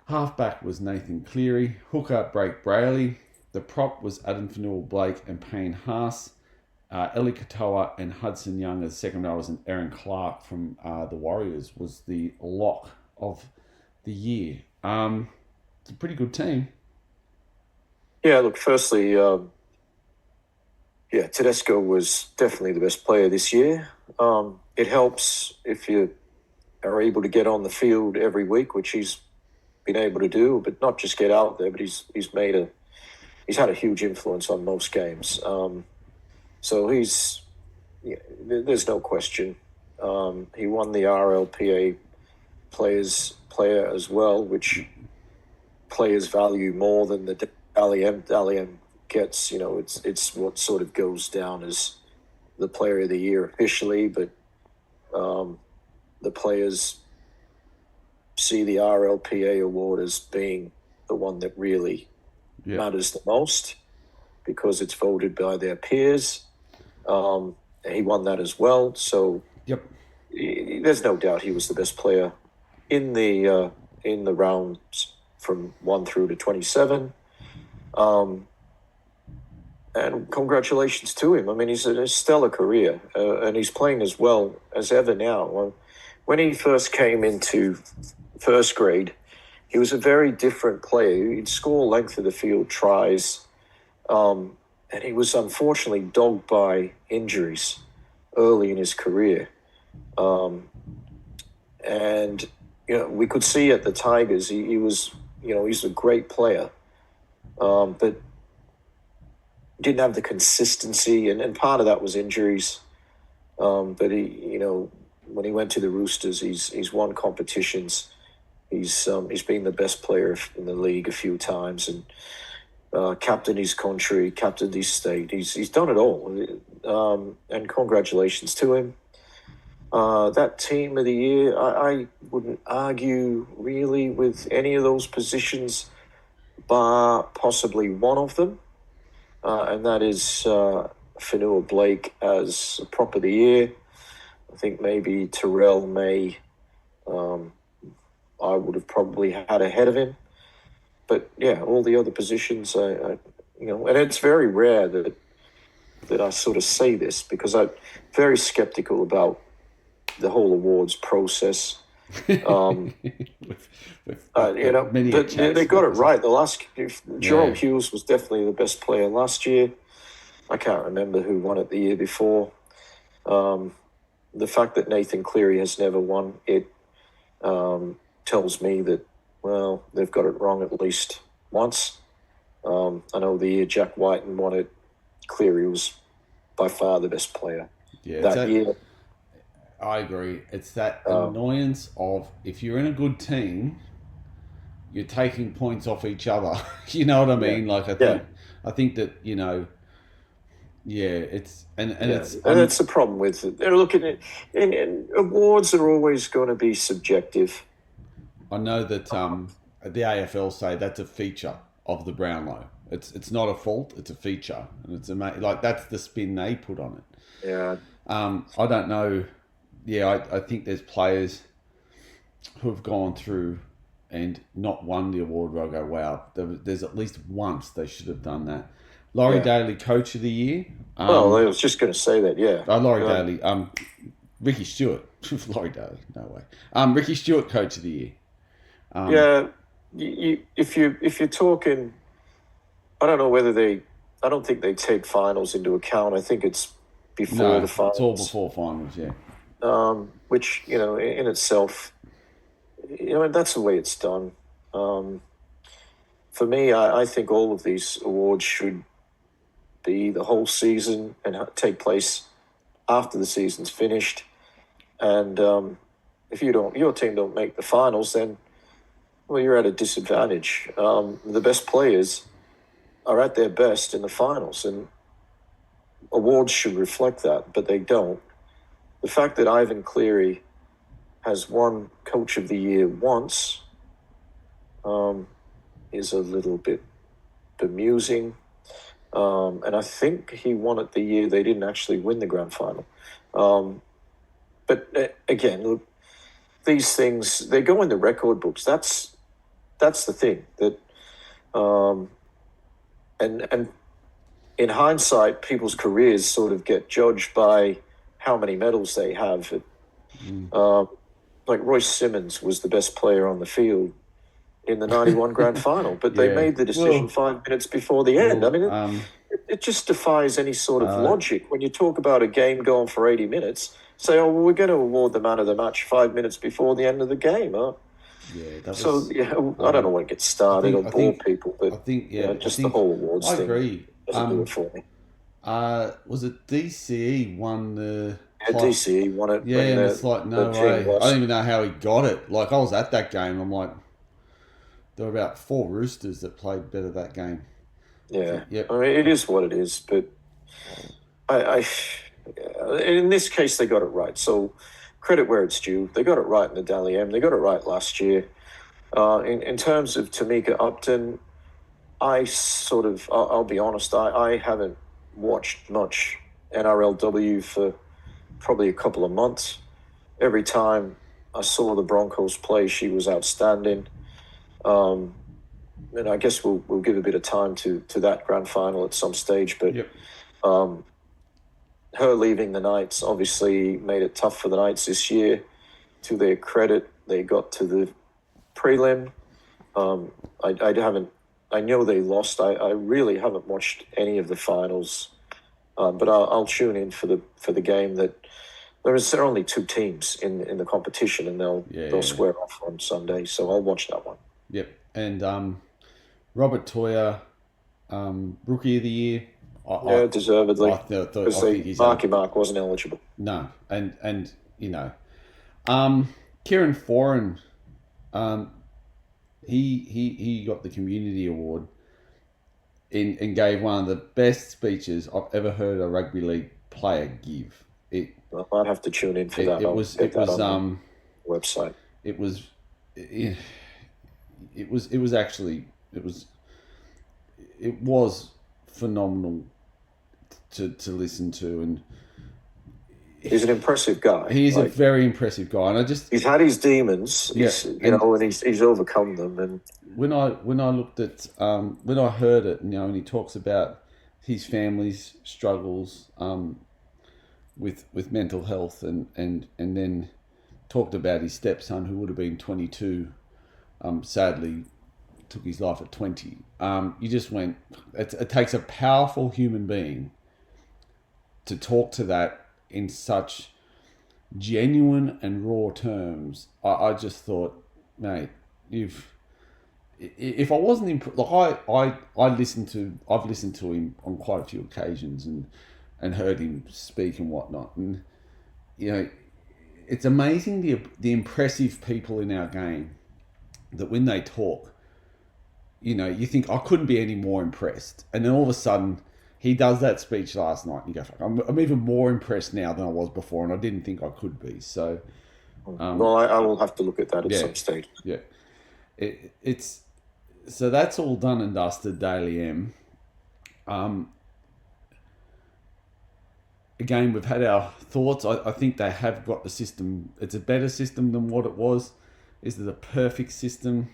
Halfback was Nathan Cleary. Hooker, Blake Brayley. The prop was Adam Fanua-Blake and Payne Haas. Eli Katoa and Hudson Young as second rowers, and Aaron Clark from the Warriors was the lock of the year. It's a pretty good team. Yeah, look, firstly, Tedesco was definitely the best player this year. It helps if you are able to get on the field every week, which he's been able to do, but not just get out there, but he's had a huge influence on most games. So there's no question. He won the RLPA player as well, which players value more than the Dally M. Dally M gets, it's what sort of goes down as the player of the year officially, but the players see the RLPA award as being the one that really matters the most because it's voted by their peers. He won that as well, so there's no doubt he was the best player in the rounds from 1 through to 27. And congratulations to him. I mean, he's a stellar career, and he's playing as well as ever now. When he first came into first grade, he was a very different player. He'd score length of the field tries, and he was unfortunately dogged by injuries early in his career. And, we could see at the Tigers, he was, he's a great player, but didn't have the consistency, and part of that was injuries. But he, when he went to the Roosters, he's won competitions. He's been the best player in the league a few times, and captained his country, captained his state. He's done it all, and congratulations to him. That team of the year, I wouldn't argue really with any of those positions, bar possibly one of them. And that is Fanua Blake as prop of the year. I think maybe Terrell May, I would have probably had ahead of him. But yeah, all the other positions, and it's very rare that I sort of say this because I'm very skeptical about the whole awards process. They got it right. Jerome Hughes was definitely the best player last year. I can't remember who won it the year before. The fact that Nathan Cleary has never won it tells me that, well, they've got it wrong at least once. I know the year Jack Whiten won it, Cleary was by far the best player that year. I agree. It's that annoyance of if you're in a good team, you're taking points off each other. You know what I mean? Yeah. Like I think that it's and that's the problem with it. They're looking at and awards are always going to be subjective. I know that the AFL say that's a feature of the Brownlow. It's not a fault. It's a feature, and it's like that's the spin they put on it. Yeah. I don't know. Yeah, I think there's players who have gone through and not won the award where I go, wow, there's at least once they should have done that. Laurie Daly, Coach of the Year. I was just going to say that, yeah. Laurie Daly. Ricky Stewart. Laurie Daly, no way. Ricky Stewart, Coach of the Year. If you're talking, I don't know whether I don't think they take finals into account. I think it's before the finals. It's all before finals, yeah. Which, in itself, that's the way it's done. For me, I think all of these awards should be the whole season and take place after the season's finished. And if your team don't make the finals, then, well, you're at a disadvantage. The best players are at their best in the finals, and awards should reflect that, but they don't. The fact that Ivan Cleary has won Coach of the Year once is a little bit bemusing. And I think he won it the year they didn't actually win the grand final. But again, look, these things, they go in the record books. That's the thing. That and in hindsight, people's careers sort of get judged by how many medals they have. Like Royce Simmons was the best player on the field in the 91 grand final, but they made the decision 5 minutes before the end. I mean, it just defies any sort of logic. When you talk about a game going for 80 minutes, say, we're going to award the man of the match 5 minutes before the end of the game. Huh? I don't know when it gets started or bore people, but I think, the whole awards thing. I agree. Doesn't do it for me. Was it DCE won the At DC, he won it. Yeah, when and it's like, no way. I don't even know how he got it. Like, I was at that game. I'm like, there were about 4 Roosters that played better that game. Yeah. Yep. I mean, it is what it is, but I in this case, they got it right. So credit where it's due. They got it right in the Dally M. They got it right last year. In terms of Tamika Upton, I'll be honest, I haven't watched much NRLW for probably a couple of months. Every time I saw the Broncos play, she was outstanding. And I guess we'll give a bit of time to that grand final at some stage. But Yep. Her leaving the Knights obviously made it tough for the Knights this year. To their credit, they got to the prelim. I know they lost. I really haven't watched any of the finals, but I'll tune in for the game. That there are only 2 teams in the competition, and they'll square off on Sunday. So I'll watch that one. Yep. And Robert Toya, Rookie of the Year. Deservedly. Because Mark wasn't eligible. No, and you know, Kieran Foran, he got the community award and gave one of the best speeches I've ever heard a rugby league player give. I might have to tune in for that. It was website. It was phenomenal to listen to, and he's an impressive guy. He is a very impressive guy, and he's had his demons, and he's overcome them. And when I looked at when I heard it, and he talks about his family's struggles with mental health, and then talked about his stepson who would have been 22, sadly took his life at 20. You just went. It takes a powerful human being to talk to that in such genuine and raw terms. I just thought, mate, if I wasn't I've listened to him on quite a few occasions and heard him speak and whatnot, and it's amazing the impressive people in our game that when they talk, you think I couldn't be any more impressed, and then all of a sudden he does that speech last night, and you go, I'm even more impressed now than I was before, and I didn't think I could be. So, I will have to look at that at some stage. Yeah, it's so that's all done and dusted. Daily M. Again, we've had our thoughts. I think they have got the system. It's a better system than what it was. Is it a perfect system?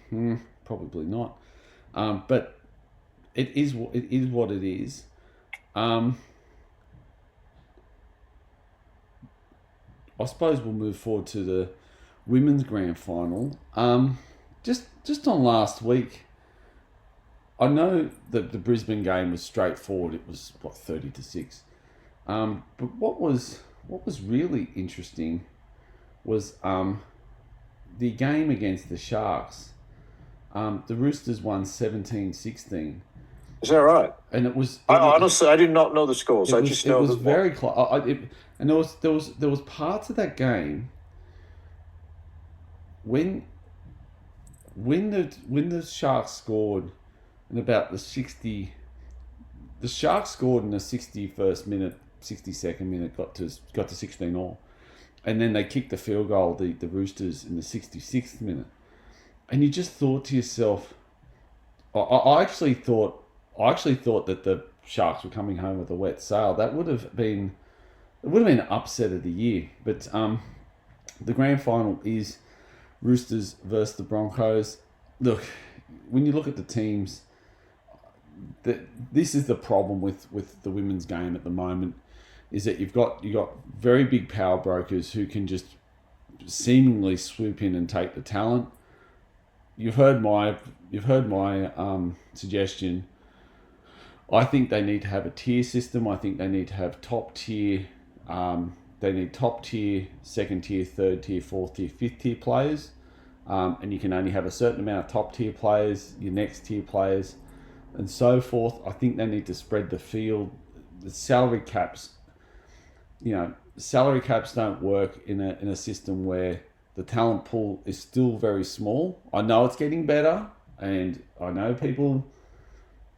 Probably not. But it is what it is. I suppose we'll move forward to the women's grand final. Just on last week, I know that the Brisbane game was straightforward. It was 30-6. But what was really interesting was the game against the Sharks. The Roosters won 17-16. Is that right? And it was. Honestly, I did not know the scores. I just know it was very close. And there was parts of that game when the Sharks scored in about the 60. The Sharks scored in the 61st minute, 62nd minute, got to 16-all, and then they kicked the field goal. The Roosters in the 66th minute, and you just thought to yourself, I actually thought that the Sharks were coming home with a wet sail. That would have been an upset of the year. But the grand final is Roosters versus the Broncos. Look, when you look at the teams, this is the problem with the women's game at the moment, is that you've got very big power brokers who can just seemingly swoop in and take the talent. You've heard my suggestion. I think they need to have a tier system. I think they need to have top tier. They need top tier, second tier, third tier, fourth tier, fifth tier players, and you can only have a certain amount of top tier players, your next tier players, and so forth. I think they need to spread the field. The salary caps, salary caps don't work in a system where the talent pool is still very small. I know it's getting better, and I know people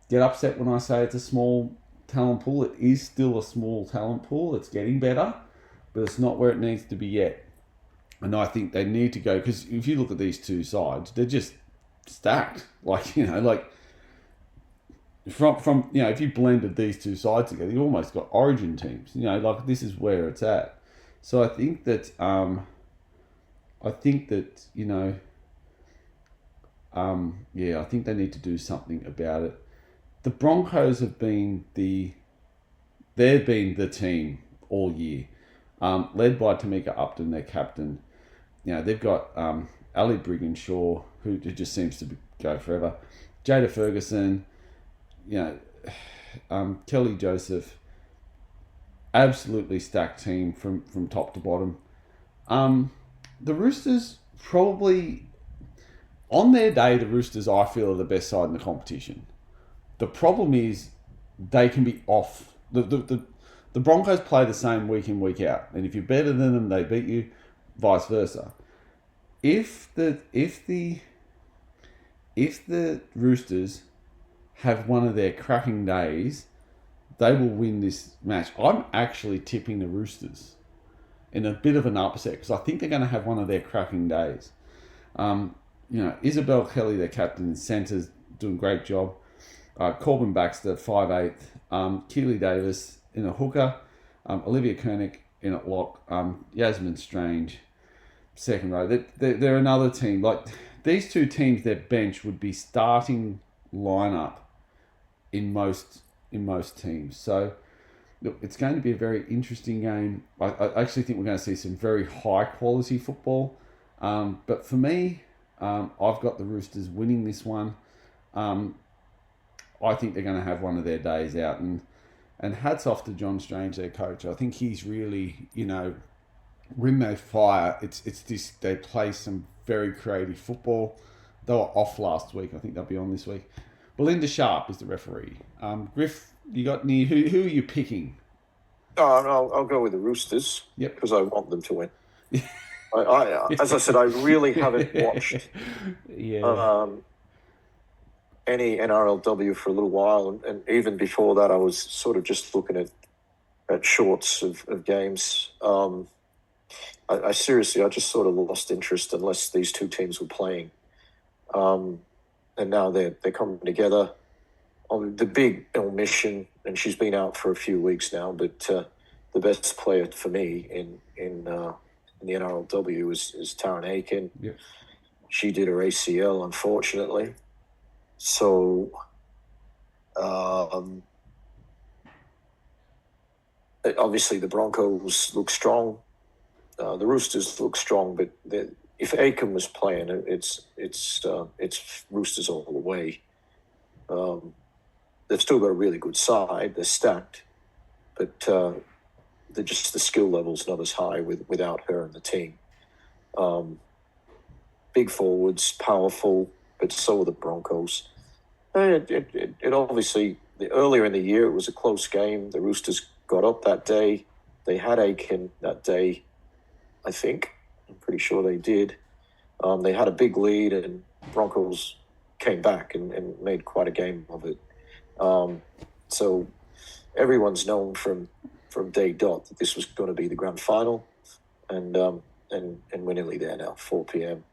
get upset when I say it's a small talent pool. It is still a small talent pool. It's getting better, but it's not where it needs to be yet. And I think they need to go, because if you look at these two sides, they're just stacked. From if you blended these two sides together, you almost got origin teams. This is where it's at. So I think that I think they need to do something about it. The Broncos have been they've been the team all year, led by Tamika Upton, their captain. They've got Ali Brigginshaw, who just seems to go forever. Jada Ferguson, Kelly Joseph, absolutely stacked team from top to bottom. The Roosters probably, on their day, the Roosters I feel are the best side in the competition. The problem is they can be off. The Broncos play the same week in, week out, and if you're better than them, they beat you. Vice versa. If the Roosters have one of their cracking days, they will win this match. I'm actually tipping the Roosters in a bit of an upset, because I think they're going to have one of their cracking days. Isabel Kelly, their captain, centre's doing a great job. Corbin Baxter, 5'8", Keely Davis in a hooker, Olivia Koenig in a lock, Yasmin Strange, second row. They're another team. Like, these two teams, their bench would be starting lineup in most teams. So, look, it's going to be a very interesting game. I actually think we're going to see some very high quality football. But for me, I've got the Roosters winning this one. I think they're going to have one of their days out, and hats off to John Strange, their coach. I think he's really, when they fire, it's this, they play some very creative football. They were off last week. I think they'll be on this week. Belinda Sharp is the referee. Griff, you got any? Who are you picking? I'll go with the Roosters. Yep. Because I want them to win. As I said, I really haven't watched any NRLW for a little while, and even before that, I was sort of just looking at shorts of games. I seriously, I just sort of lost interest unless these two teams were playing. And now they're coming together. The big omission, and she's been out for a few weeks now, but the best player for me in the NRLW is Taryn Aiken. Yeah. She did her ACL, unfortunately. So, obviously the Broncos look strong. The Roosters look strong, but if Aiken was playing, it's Roosters all the way. They've still got a really good side. They're stacked, but the skill level's not as high without her and the team. Big forwards, powerful, but so are the Broncos. And it obviously, earlier in the year, it was a close game. The Roosters got up that day. They had Aiken that day, I think. I'm pretty sure they did. They had a big lead, and Broncos came back and made quite a game of it. So everyone's known from day dot that this was going to be the grand final, and we're nearly there now, 4 p.m.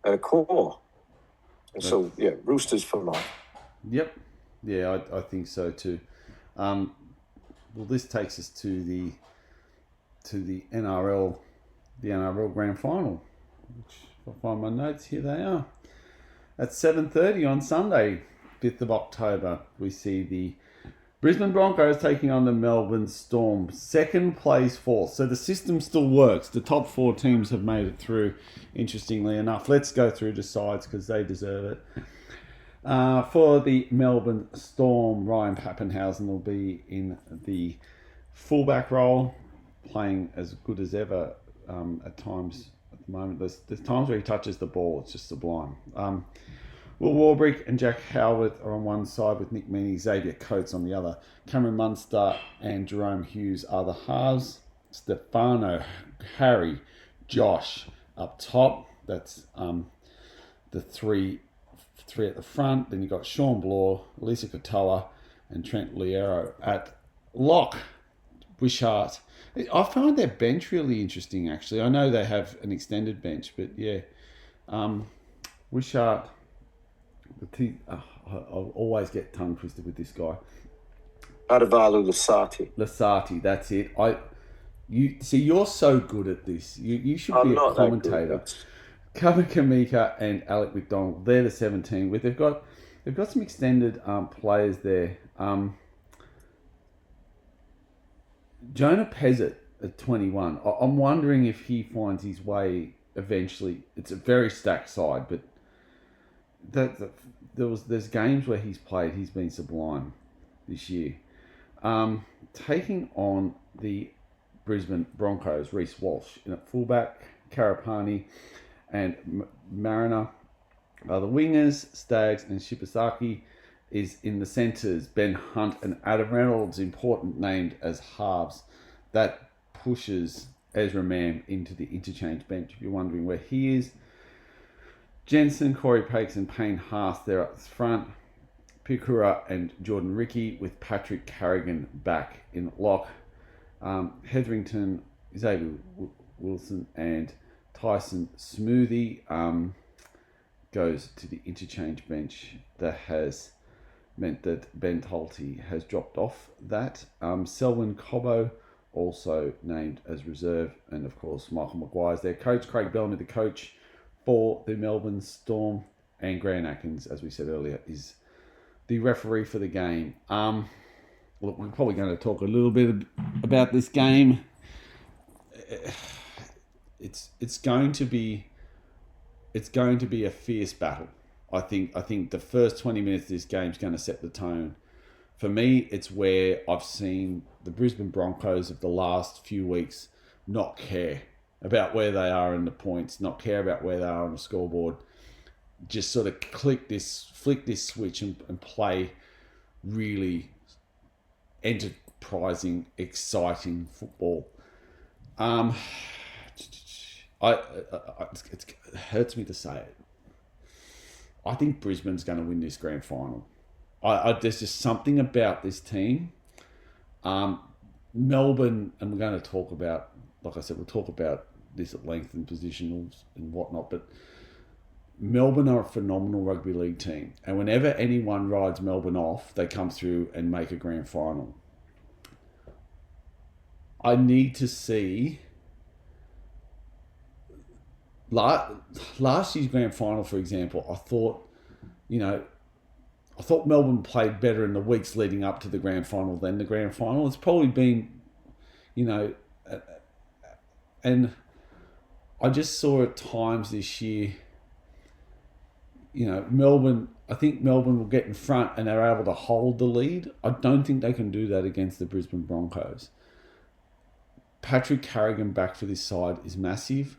at a core. And so, Roosters for mine. Yep. Yeah, I think so too. Well, this takes us to the NRL Grand Final, which if I find my notes, here they are. At 7:30 on Sunday, 5th of October, we see the Brisbane Broncos taking on the Melbourne Storm. Second place, fourth. So the system still works. The top four teams have made it through, interestingly enough. Let's go through the sides because they deserve it. For the Melbourne Storm, Ryan Pappenhausen will be in the fullback role, playing as good as ever at times at the moment. There's times where he touches the ball. It's just sublime. Will Warbrick and Jack Howard are on one side with Nick Meaney, Xavier Coates on the other. Cameron Munster and Jerome Hughes are the halves. Stefano, Harry, Josh up top. That's the three at the front. Then you've got Sean Bloor, Lisa Katoa, and Trent Liero at lock. Wishart. I find their bench really interesting, actually. I know they have an extended bench, but yeah. Wishart. I'll always get tongue twisted with this guy. Adavalu Lasati, that's it. You're so good at this. You should be a commentator. Kevin Kamika and Alec McDonald, they're the 17. They've got some extended players there. Jonah Pezzett at 21. I'm wondering if he finds his way eventually. It's a very stacked side, but there's games where he's played. He's been sublime this year. Taking on the Brisbane Broncos, Reece Walsh in at fullback, Karapani and Mariner are the wingers. Staggs and Shibasaki is in the centres. Ben Hunt and Adam Reynolds, important, named as halves. That pushes Ezra Mam into the interchange bench, if you're wondering where he is. Jensen, Corey Pakes and Payne Haas, they're up front. Pikura and Jordan Rickey with Patrick Carrigan back in lock. Hetherington, Xavier Wilson and Tyson Smoothie goes to the interchange bench. That has meant that Ben Tolte has dropped off that. Selwyn Cobbo also named as reserve, and of course Michael Maguire's their coach. Craig Bellamy, the coach for the Melbourne Storm, and Grant Atkins, as we said earlier, is the referee for the game. Look, we're probably going to talk a little bit about this game. It's going to be a fierce battle. I think the first 20 minutes of this game is going to set the tone. For me, it's where I've seen the Brisbane Broncos of the last few weeks not care about where they are in the points, not care about where they are on the scoreboard. Just sort of flick this switch and play really enterprising, exciting football. It hurts me to say it. I think Brisbane's going to win this grand final. There's just something about this team. Melbourne, and we're going to talk about, like I said, we'll talk about this at length and positionals and whatnot, but Melbourne are a phenomenal rugby league team. And whenever anyone rides Melbourne off, they come through and make a grand final. I need to see last year's grand final, for example. I thought Melbourne played better in the weeks leading up to the grand final than the grand final. It's probably been, and I just saw at times this year, Melbourne, I think Melbourne will get in front and they're able to hold the lead. I don't think they can do that against the Brisbane Broncos. Patrick Carrigan back for this side is massive.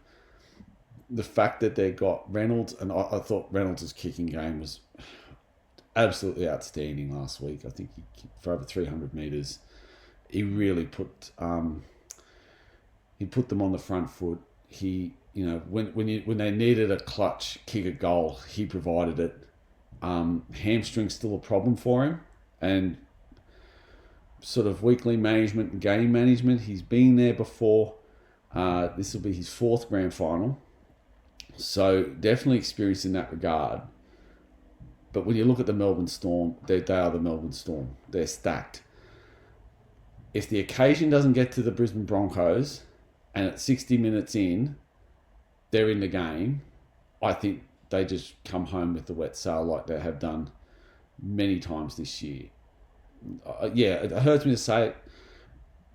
The fact that they got Reynolds, and I thought Reynolds' kicking game was absolutely outstanding last week. I think he kicked for over 300 metres. He really put them on the front foot. He, when they needed a clutch kick a goal, he provided it. Hamstring's still a problem for him, and sort of weekly management and game management. He's been there before. This will be his fourth grand final. So definitely experience in that regard. But when you look at the Melbourne Storm, they are the Melbourne Storm. They're stacked. If the occasion doesn't get to the Brisbane Broncos, and at 60 minutes in, they're in the game, I think they just come home with the wet sail like they have done many times this year. It hurts me to say it.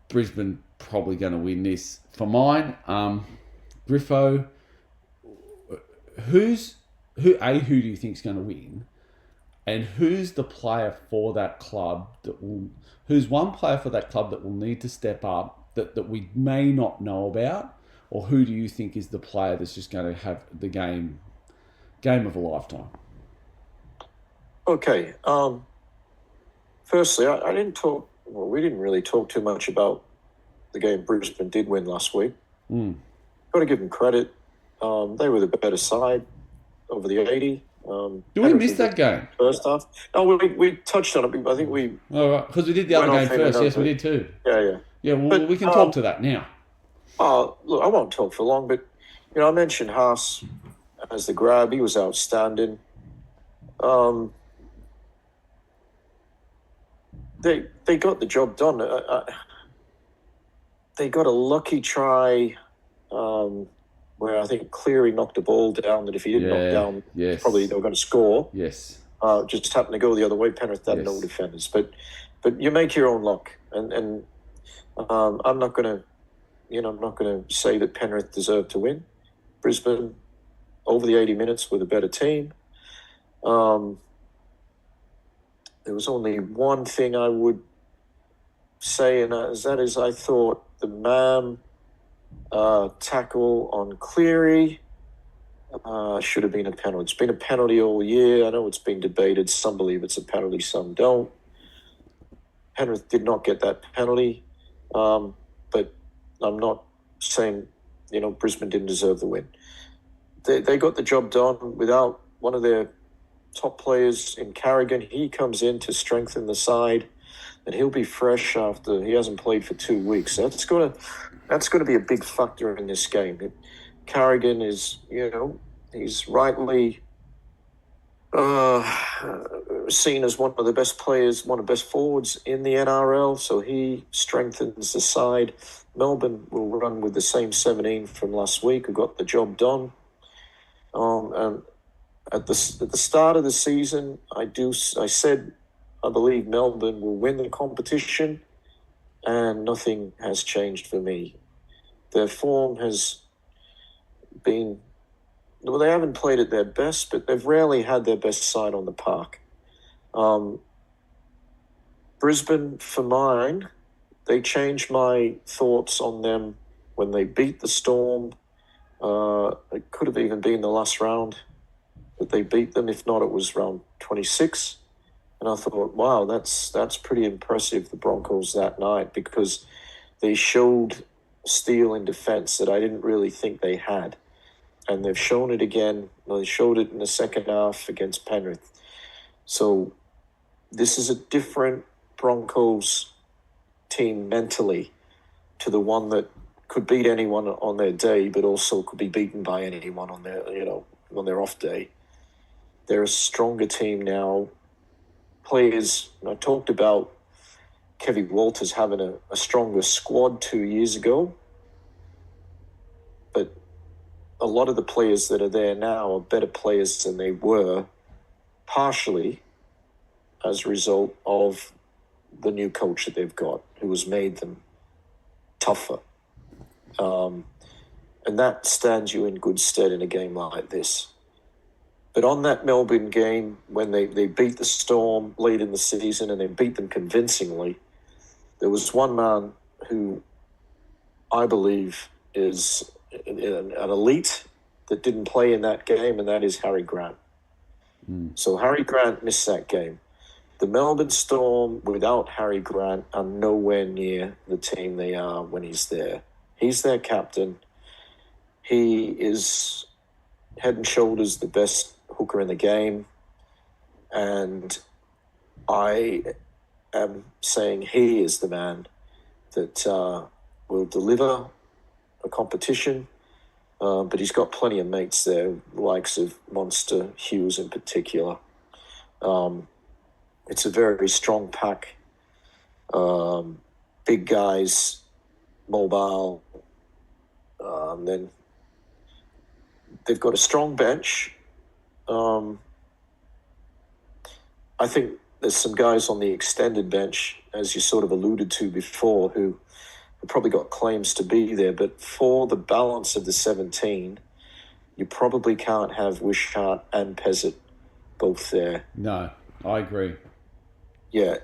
Brisbane probably going to win this. For mine, Griffo. Who do you think is going to win, and who's the player for that club who's one player for that club that will need to step up that we may not know about, or who do you think is the player that's just going to have the game of a lifetime? Okay. Firstly, we didn't really talk too much about the game Brisbane did win last week. Mm. Got to give them credit. They were the better side over the 80. Do we miss that game? First half. No, we touched on it. I think we... All right, because we did the other game first. Yes, we did too. Yeah. Yeah, well, we can talk to that now. Look, I won't talk for long, but, I mentioned Haas as the grab. He was outstanding. They got the job done. They got a lucky try where I think Cleary knocked a ball down that if he didn't knock down, probably they were going to score. Yes. Just happened to go the other way. Penrith had no defenders. But you make your own luck. And I'm not going to say that Penrith deserved to win. Brisbane, over the 80 minutes, were the better team. There was only one thing I would say, and that is I thought the Mam tackle on Cleary should have been a penalty. It's been a penalty all year. I know it's been debated. Some believe it's a penalty, some don't. Penrith did not get that penalty, but I'm not saying, Brisbane didn't deserve the win. They got the job done without one of their top players in Carrigan. He comes in to strengthen the side, and he'll be fresh after he hasn't played for 2 weeks. That's going to be a big factor in this game. Carrigan is, he's rightly seen as one of the best players, one of the best forwards in the NRL, so he strengthens the side. Melbourne will run with the same 17 from last week who got the job done. And at the start of the season, I said I believe Melbourne will win the competition, and nothing has changed for me. Their form has been... Well, they haven't played at their best, but they've rarely had their best side on the park. Brisbane, for mine, they changed my thoughts on them when they beat the Storm. It could have even been the last round that they beat them. If not, it was round 26. And I thought, wow, that's pretty impressive, the Broncos that night, because they showed steel in defence that I didn't really think they had. And they've shown it again. They showed it in the second half against Penrith. So this is a different Broncos team mentally to the one that could beat anyone on their day, but also could be beaten by anyone on their off day. They're a stronger team now. Players, I talked about Kevin Walters having a stronger squad 2 years ago, but a lot of the players that are there now are better players than they were, partially as a result of the new coach that they've got, who has made them tougher. And that stands you in good stead in a game like this. But on that Melbourne game, when they beat the Storm late in the season and they beat them convincingly, there was one man who I believe is an elite that didn't play in that game, and that is Harry Grant. So Harry Grant missed that game. The Melbourne Storm, without Harry Grant, are nowhere near the team they are when he's there. He's their captain. He is head and shoulders the best hooker in the game. And I am saying he is the man that will deliver a competition. But he's got plenty of mates there, likes of Monster, Hughes in particular. It's a very strong pack. Big guys, mobile. Then they've got a strong bench. I think there's some guys on the extended bench, as you sort of alluded to before, who have probably got claims to be there. But for the balance of the 17, you probably can't have Wishart and Pezzett both there. No, I agree. Yeah,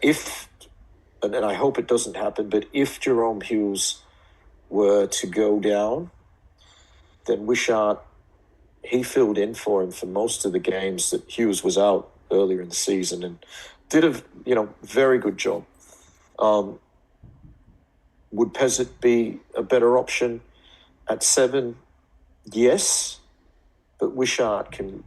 and I hope it doesn't happen, but if Jerome Hughes were to go down, then Wishart, he filled in for him for most of the games that Hughes was out earlier in the season and did a very good job. Would Peasant be a better option at 7? Yes, but Wishart can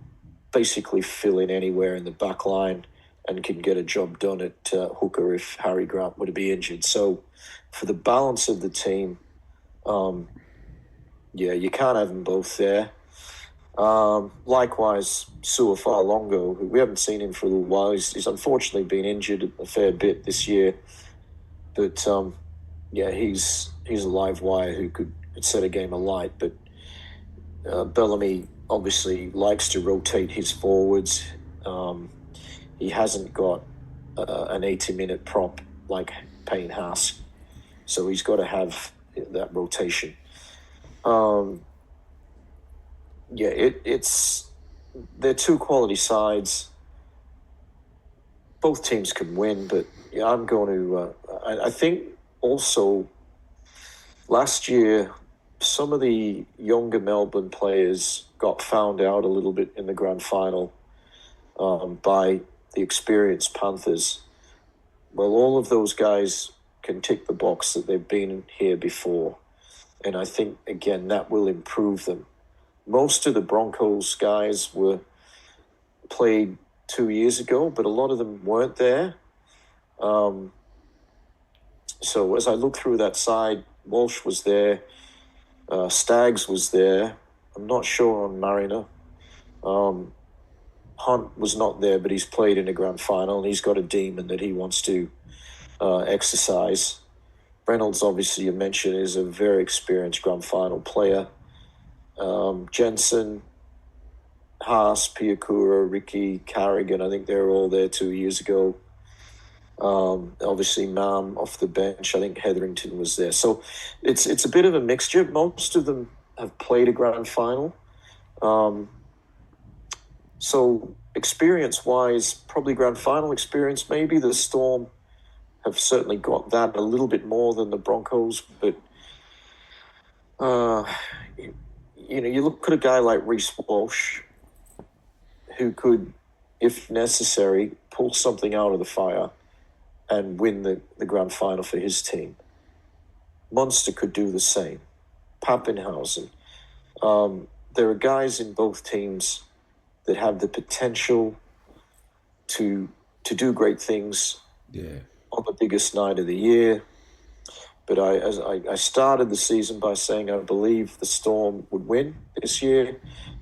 basically fill in anywhere in the back line and can get a job done at hooker if Harry Grant were to be injured. So for the balance of the team, you can't have them both there. Likewise, Suafa'alongo, who we haven't seen him for a little while. He's unfortunately been injured a fair bit this year. But, he's a live wire who could set a game alight. But Bellamy obviously likes to rotate his forwards. He hasn't got an 80-minute prop like Payne Haas. So he's got to have that rotation. They're two quality sides. Both teams can win, but I'm going to. I think also last year some of the younger Melbourne players got found out a little bit in the grand final by the experienced Panthers. Well, all of those guys can tick the box that they've been here before, and I think again that will improve them. Most of the Broncos guys were played 2 years ago, but a lot of them weren't there. So as I look through that side, Walsh was there, Staggs was there. I'm not sure on Mariner. Hunt was not there, but he's played in a grand final, and he's got a demon that he wants to exercise. Reynolds, obviously, you mentioned, is a very experienced grand final player. Jensen, Haas, Piakura, Ricky, Carrigan, I think they were all there 2 years ago. Obviously, Mam off the bench. I think Hetherington was there. So it's a bit of a mixture. Most of them have played a grand final. So experience-wise, probably grand final experience. Maybe the Storm have certainly got that a little bit more than the Broncos. But, you look at a guy like Reece Walsh, who could, if necessary, pull something out of the fire and win the grand final for his team. Munster could do the same. Pappenhausen. There are guys in both teams that have the potential to do great things on the biggest night of the year. But I started the season by saying I believe the Storm would win this year,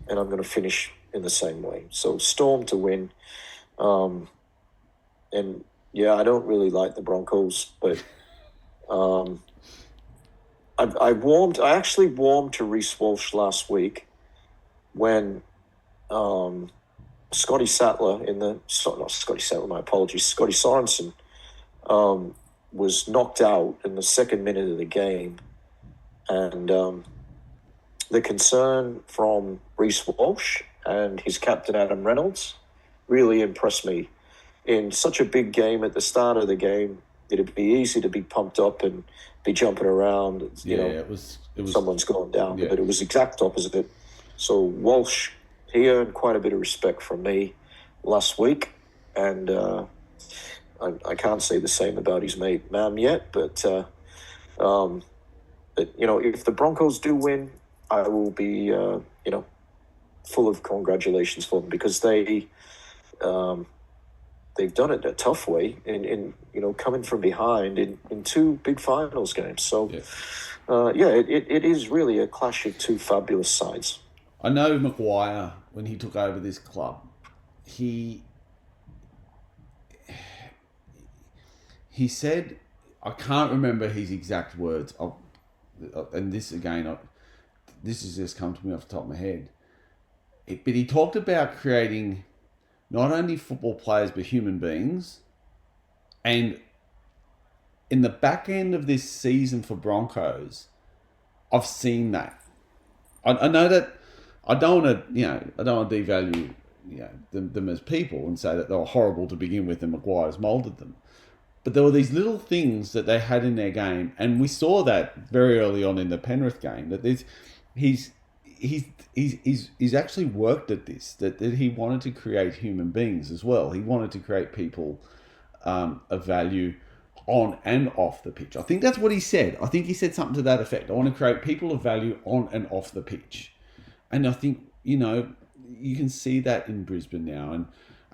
and I'm going to finish in the same way. So Storm to win. And I don't really like the Broncos, but I actually warmed to Reece Walsh last week when Scotty Sorensen was knocked out in the second minute of the game. And the concern from Reece Walsh and his captain Adam Reynolds really impressed me. In such a big game at the start of the game, it'd be easy to be pumped up and be jumping around. It was someone's going down, but it was exact opposite. So Walsh, he earned quite a bit of respect from me last week, and I can't say the same about his mate Mam yet, but if the Broncos do win, I will be full of congratulations for them, because they've done it a tough way in coming from behind in two big finals games. So it is really a clash of two fabulous sides. I know Maguire, when he took over this club, he said, I can't remember his exact words, and this again, this has just come to me off the top of my head, but he talked about creating not only football players but human beings. And in the back end of this season for Broncos, I've seen that. I know that I don't want to devalue them as people and say that they were horrible to begin with and Maguire's moulded them. But there were these little things that they had in their game, and we saw that very early on in the Penrith game, that he's actually worked at this, that he wanted to create human beings as well. He wanted to create people of value on and off the pitch. I think that's what he said. I think he said something to that effect. I want to create people of value on and off the pitch. And I think, you can see that in Brisbane now.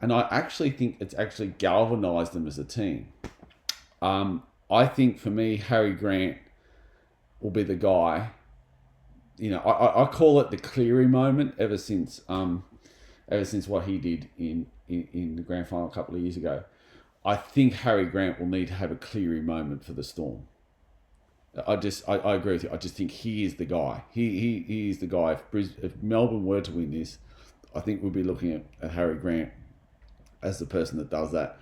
And I actually think it's actually galvanised them as a team. I think for me, Harry Grant will be the guy. I call it the Cleary moment ever since what he did in the grand final a couple of years ago. I think Harry Grant will need to have a Cleary moment for the Storm. I agree with you. I just think he is the guy. He is the guy. If Melbourne were to win this, I think we'll be looking at Harry Grant as the person that does that.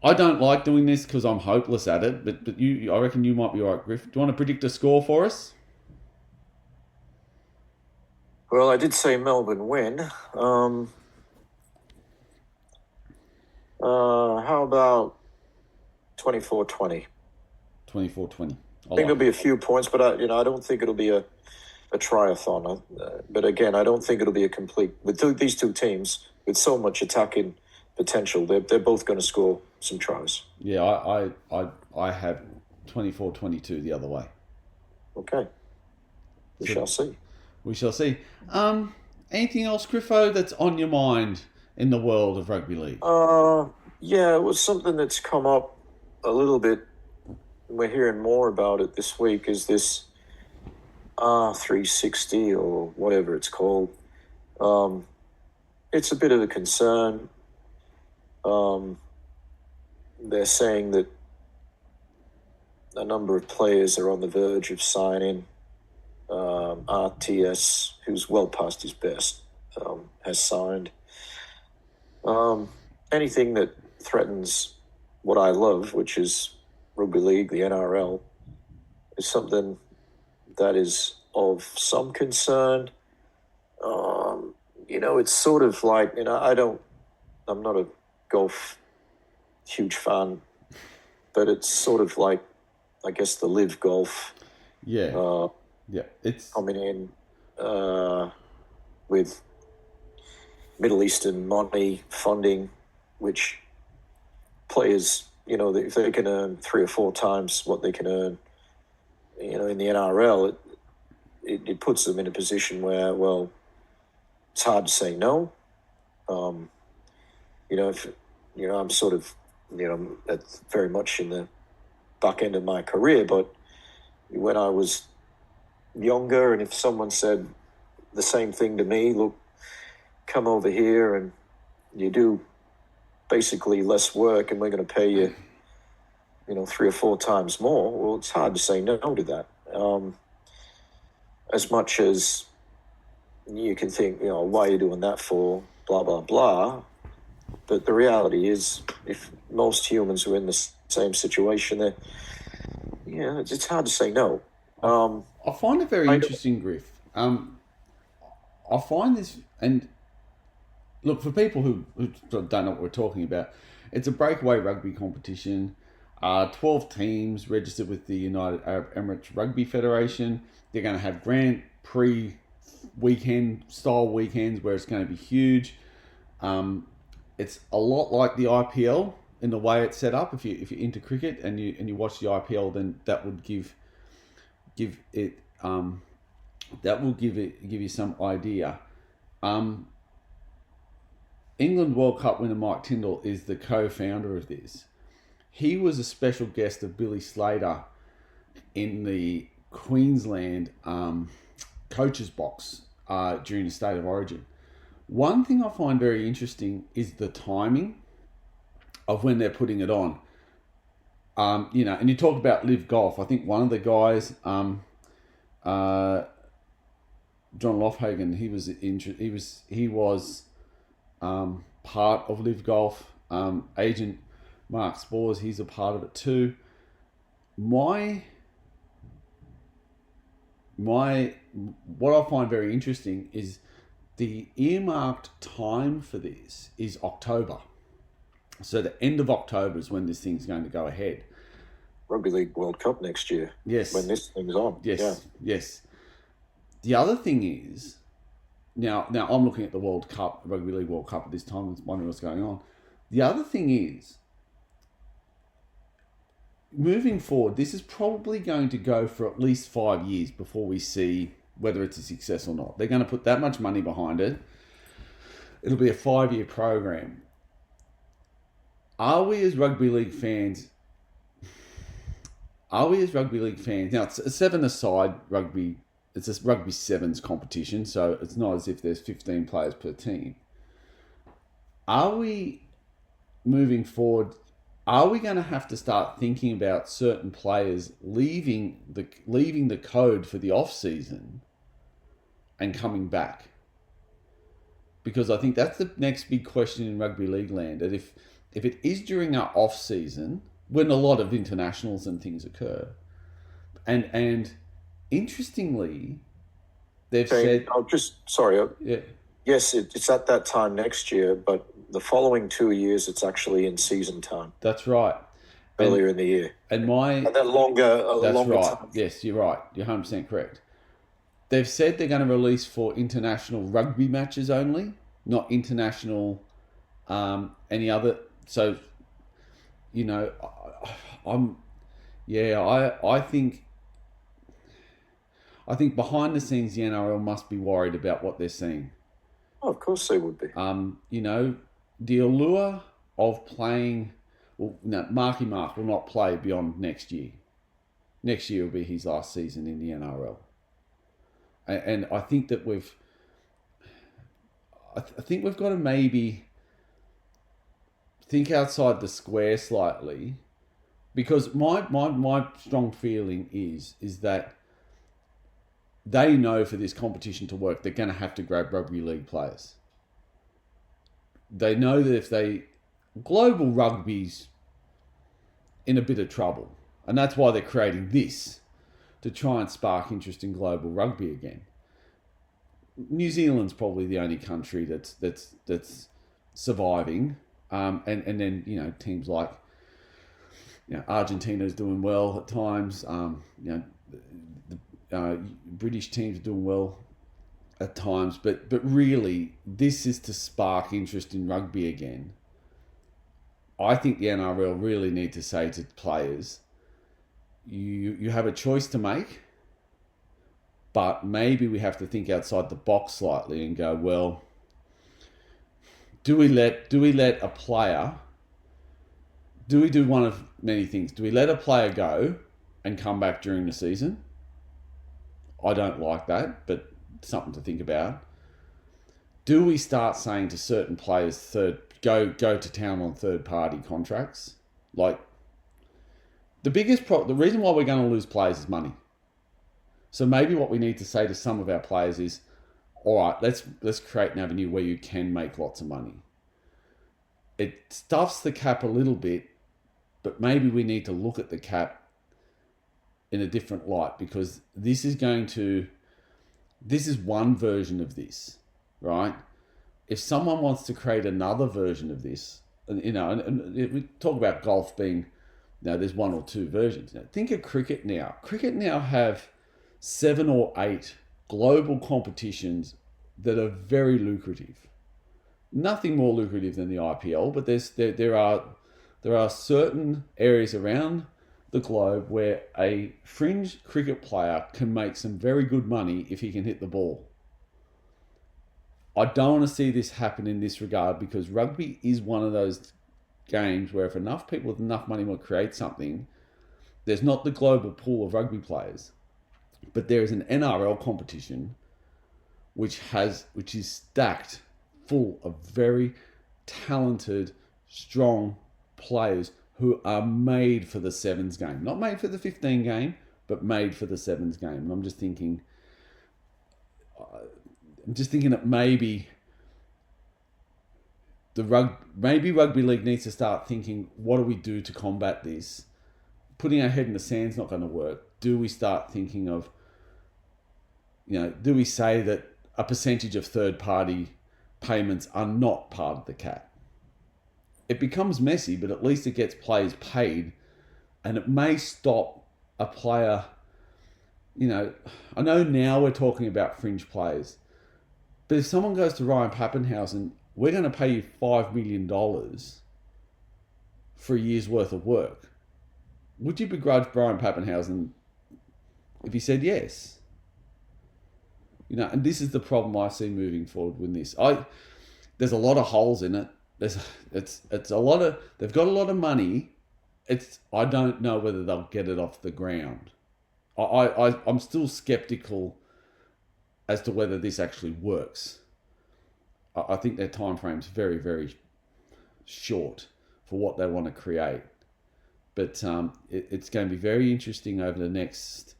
I don't like doing this because I'm hopeless at it, but I reckon you might be all right, Griff. Do you want to predict a score for us? Well, I did say Melbourne win. How about 24-20? 24-20. I think there'll be a few points, but I don't think it'll be a triathlon. But again, I don't think it'll be a complete. With these two teams, with so much attacking potential, they're both going to score some tries. Yeah, I have 24-22 the other way. Okay. We shall see. We shall see. Anything else, Griffo, that's on your mind in the world of rugby league? Yeah, it was something that's come up a little bit. We're hearing more about it this week. Is this 360 or whatever it's called? It's a bit of a concern. They're saying that a number of players are on the verge of signing. RTS, who's well past his best, has signed. Anything that threatens what I love, which is rugby league, the NRL, is something that is of some concern. It's sort of like, I'm not a golf huge fan, but it's sort of like, I guess, the live golf. Yeah. It's coming in with Middle Eastern money funding, which players, if they can earn 3 or 4 times what they can earn, in the NRL, it puts them in a position where, well, it's hard to say no. I'm sort of, that's very much in the back end of my career, but when I was younger, and if someone said the same thing to me, look, come over here and you do basically less work and we're going to pay you, 3 or 4 times more, well, it's hard to say no to that. As much as you can think, why are you doing that for, blah, blah, blah. But the reality is, if most humans are in the same situation, it's hard to say no. I find it very interesting, Griff. I find this, and look, for people who don't know what we're talking about, it's a breakaway rugby competition. 12 teams registered with the United Arab Emirates Rugby Federation. They're going to have Grand Prix weekend style weekends where it's going to be huge. It's a lot like the IPL in the way it's set up. If you're into cricket and you watch the IPL, then that would give it that will give you some idea. England World Cup winner Mike Tindall is the co-founder of this. He was a special guest of Billy Slater in the Queensland coaches box during the State of Origin. One thing I find very interesting is the timing of when they're putting it on. And you talk about live golf. I think one of the guys, John Lofhagen, he was part of live golf. Agent Mark Spores, he's a part of it too. What I find very interesting is the earmarked time for this is October. So the end of October is when this thing's going to go ahead. Rugby League World Cup next year. Yes. When this thing's on. Yes. Yeah. Yes. The other thing is, now I'm looking at the World Cup, Rugby League World Cup at this time, and wondering what's going on. The other thing is, moving forward, this is probably going to go for at least 5 years before we see whether it's a success or not. They're going to put that much money behind it. It'll be a 5-year program. Are we as rugby league fans? Now, it's a 7-a-side rugby. It's a rugby sevens competition, so it's not as if there's 15 players per team. Are we moving forward? Are we going to have to start thinking about certain players leaving the code for the off season and coming back? Because I think that's the next big question in rugby league land. That if it is during our off season, when a lot of internationals and things occur, and interestingly, they've said, yeah. Yes, it's at that time next year, but the following 2 years, it's actually in season time. That's right. Earlier in the year. And that longer right. time. Yes, you're right. You're 100% correct. They've said they're going to release for international rugby matches only, not international any other. So, I think behind the scenes, the NRL must be worried about what they're seeing. Oh, of course they would be. The allure of playing... Well, no, Marky Mark will not play beyond next year. Next year will be his last season in the NRL. And I think that we've got to maybe think outside the square slightly, because my strong feeling is that they know for this competition to work, they're going to have to grab rugby league players. They know that global rugby's in a bit of trouble, and that's why they're creating this, to try and spark interest in global rugby again. New Zealand's probably the only country that's surviving, and then teams like Argentina's doing well at times. The British teams are doing well at times, but really this is to spark interest in rugby again. I think the NRL really need to say to players, you have a choice to make, but maybe we have to think outside the box slightly and go, well, do we let a player, do we do one of many things? Do we let a player go and come back during the season? I don't like that, but something to think about. Do we start saying to certain players, go to town on third-party contracts? Like, the reason why we're going to lose players is money. So maybe what we need to say to some of our players is, all right, let's create an avenue where you can make lots of money. It stuffs the cap a little bit, but maybe we need to look at the cap in a different light, because this is one version of this, right? If someone wants to create another version of this, and we talk about golf being, there's one or two versions. Now, think of cricket now. Cricket now have 7 or 8 global competitions that are very lucrative. Nothing more lucrative than the IPL, but there are certain areas around the globe where a fringe cricket player can make some very good money if he can hit the ball. I don't want to see this happen in this regard, because rugby is one of those games where if enough people with enough money will create something, there's not the global pool of rugby players, but there is an NRL competition which is stacked full of very talented, strong players who are made for the sevens game. Not made for the 15 game, but made for the sevens game. And I'm just thinking that maybe rugby league needs to start thinking, what do we do to combat this? Putting our head in the sand's not going to work. Do we start thinking of, do we say that a percentage of third-party payments are not part of the cap? It becomes messy, but at least it gets players paid, and it may stop a player. I know now we're talking about fringe players, but if someone goes to Ryan Pappenhausen, we're going to pay you $5 million for a year's worth of work. would you begrudge Brian Pappenhausen if he said yes? And this is the problem I see moving forward with this. There's a lot of holes in it. It's a lot of, they've got a lot of money. I don't know whether they'll get it off the ground. I'm still skeptical as to whether this actually works. I think their time frame's very, very short for what they want to create. But it's going to be very interesting over the next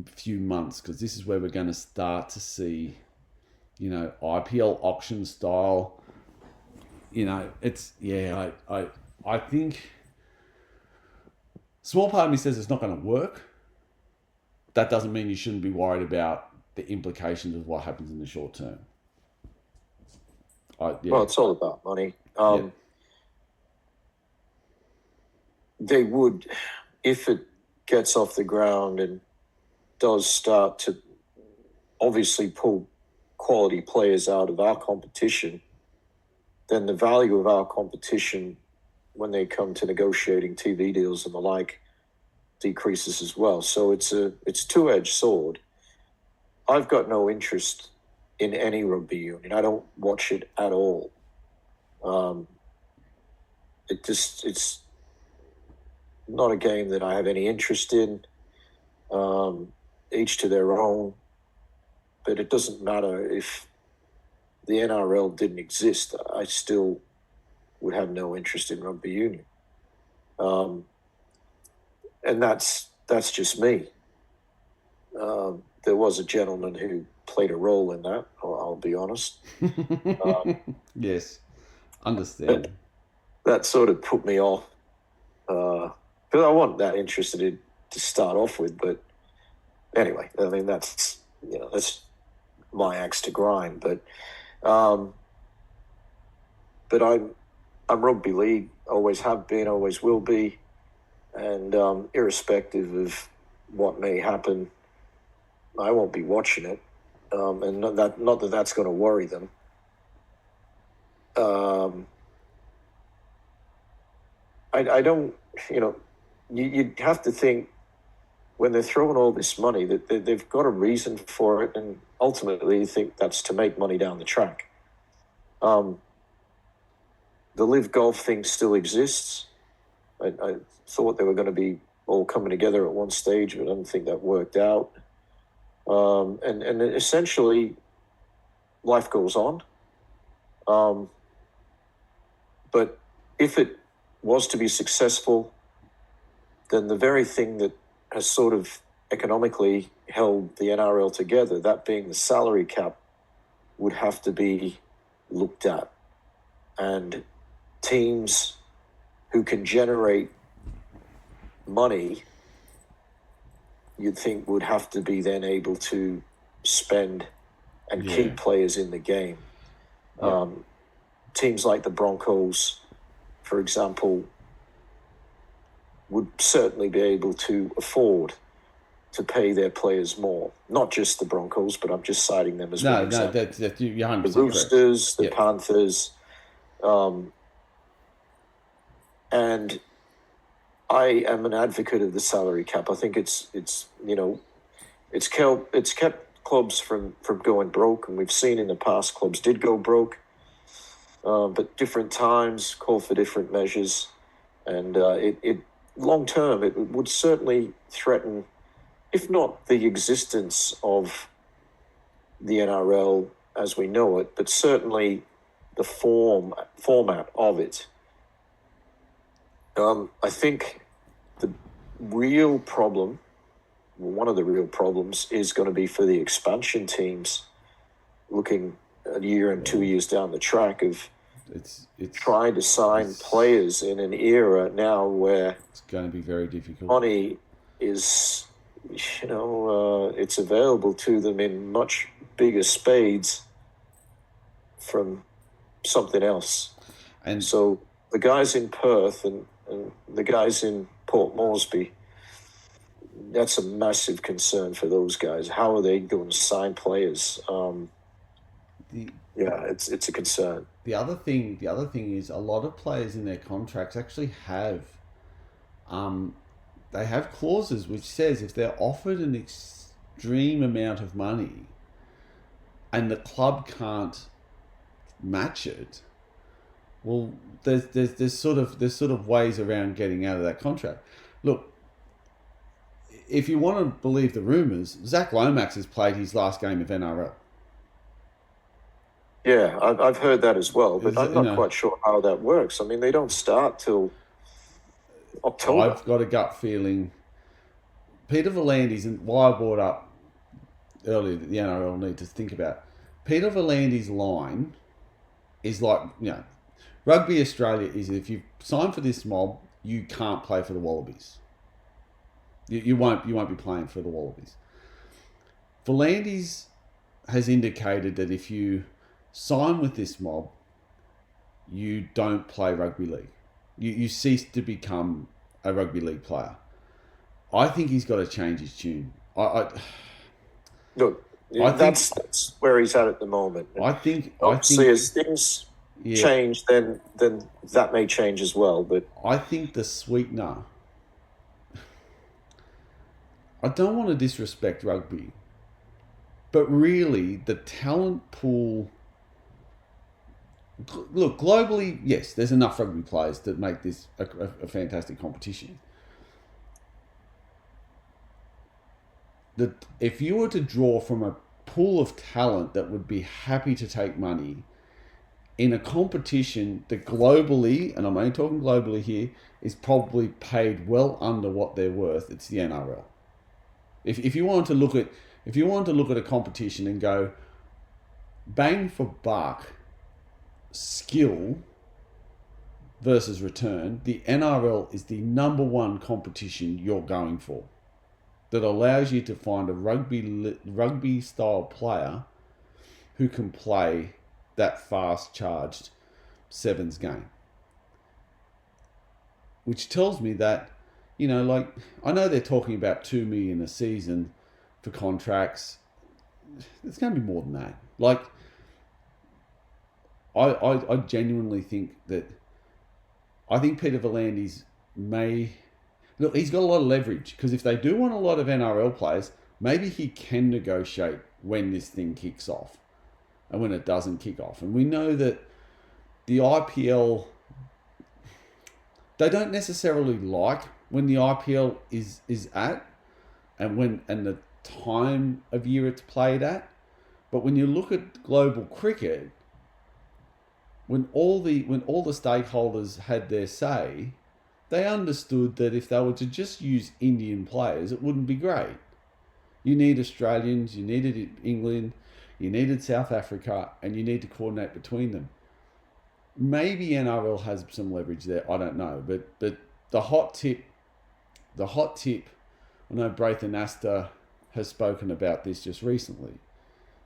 few months, because this is where we're going to start to see, IPL auction style. I think small part of me says it's not going to work. That doesn't mean you shouldn't be worried about the implications of what happens in the short term. Well, it's all about money. Yeah. They would, if it gets off the ground and does start to obviously pull quality players out of our competition, then the value of our competition when they come to negotiating TV deals and the like decreases as well. So it's a two-edged sword. I've got no interest in any rugby union. I don't watch it at all. It's not a game that I have any interest in. Each to their own. But it doesn't matter if the NRL didn't exist. I still would have no interest in rugby union. And that's just me. There was a gentleman who played a role in that, I'll be honest. Yes, understand. That sort of put me off. Because I wasn't that interested in to start off with, but anyway, I mean that's my axe to grind. But I'm rugby league, always have been, always will be, and irrespective of what may happen, I won't be watching it, and not that that's going to worry them. I don't, you have to think when they're throwing all this money that they've got a reason for it, and ultimately you think that's to make money down the track. The Live Golf thing still exists. I thought they were going to be all coming together at one stage, but I don't think that worked out. And essentially, life goes on. But if it was to be successful, then the very thing that has sort of economically held the NRL together, that being the salary cap, would have to be looked at. And teams who can generate money, you'd think would have to be then able to spend and keep players in the game. Yeah. Teams like the Broncos, for example, would certainly be able to afford to pay their players more. Not just the Broncos, but I'm just citing them as one example. No, that's you're 100% the Roosters, correct. The Panthers, and I am an advocate of the salary cap. I think it's kept clubs from going broke, and we've seen in the past clubs did go broke, but different times call for different measures, and it long term it would certainly threaten, if not the existence of the NRL as we know it, but certainly the format of it. I think the real problem, one of the real problems, is going to be for the expansion teams looking a year and 2 years down the track of it's trying to sign players in an era now where it's going to be very difficult. Money is, it's available to them in much bigger spades from something else. And so the guys in Perth and the guys in Port Moresby, that's a massive concern for those guys. How are they going to sign players? It's a concern. The other thing is a lot of players in their contracts actually have they have clauses which says if they're offered an extreme amount of money and the club can't match it, well, there's sort of ways around getting out of that contract. Look, if you want to believe the rumours, Zach Lomax has played his last game of NRL. Yeah, I've heard that as well, but I'm not quite sure how that works. I mean, they don't start till October. I've got a gut feeling Peter Volandis, and why I brought up earlier that the NRL need to think about, Peter Volandis' line is like, Rugby Australia is, if you sign for this mob, you can't play for the Wallabies. You won't be playing for the Wallabies. Volandis has indicated that if you sign with this mob, you don't play rugby league. You cease to become a rugby league player. I think he's got to change his tune. Look, that's where he's at the moment. I think as things change, then that may change as well. But I think the sweetener. I don't want to disrespect rugby, but really the talent pool. Look, globally, yes, there's enough rugby players that make this a fantastic competition. That if you were to draw from a pool of talent that would be happy to take money in a competition that globally, and I'm only talking globally here, is probably paid well under what they're worth, it's the NRL. If you want to look at a competition and go bang for buck, skill versus return, the NRL is the number one competition you're going for that allows you to find a rugby style player who can play that fast charged sevens game, which tells me that, like, I know they're talking about $2 million a season for contracts. It's going to be more than that. Like, I genuinely think that, I think Peter Volandis he's got a lot of leverage, because if they do want a lot of NRL players, maybe he can negotiate when this thing kicks off and when it doesn't kick off. And we know that the IPL, they don't necessarily like when the IPL is at and the time of year it's played at. But when you look at global cricket, when all the stakeholders had their say, they understood that if they were to just use Indian players, it wouldn't be great. You need Australians, you needed England, you needed South Africa, and you need to coordinate between them. Maybe NRL has some leverage there, I don't know. But the hot tip, I know Braithen Astor has spoken about this just recently.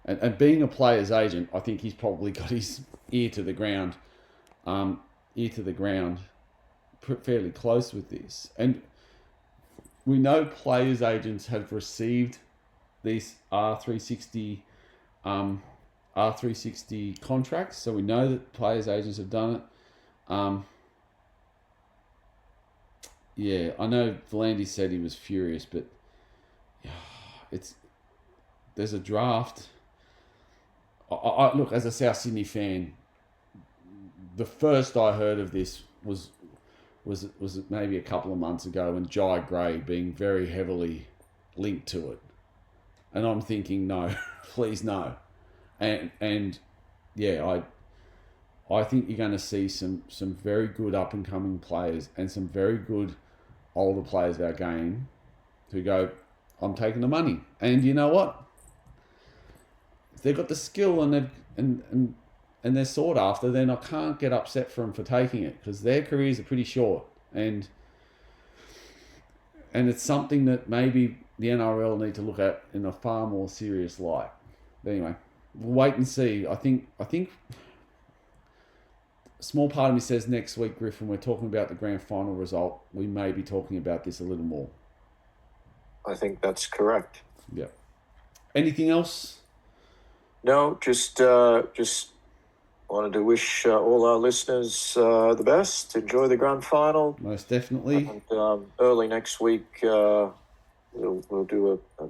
And being a player's agent, I think he's probably got his ear to the ground fairly close with this. And we know players' agents have received these R360 contracts, so we know that players' agents have done it. I know Volandis said he was furious, but there's a draft. I look, as a South Sydney fan, the first I heard of this was maybe a couple of months ago, and Jai Gray being very heavily linked to it, and I'm thinking, no, please no, I think you're going to see some very good up and coming players and some very good older players of our game who go, I'm taking the money, and you know what? If they've got the skill and they're sought after, then I can't get upset for them for taking it, because their careers are pretty short, and it's something that maybe the NRL need to look at in a far more serious light. But anyway, we'll wait and see. I think a small part of me says next week, Griffin, we're talking about the grand final result, we may be talking about this a little more. I think that's correct. Yeah. Anything else? No, just wanted to wish all our listeners the best. Enjoy the grand final. Most definitely. And early next week, we'll do a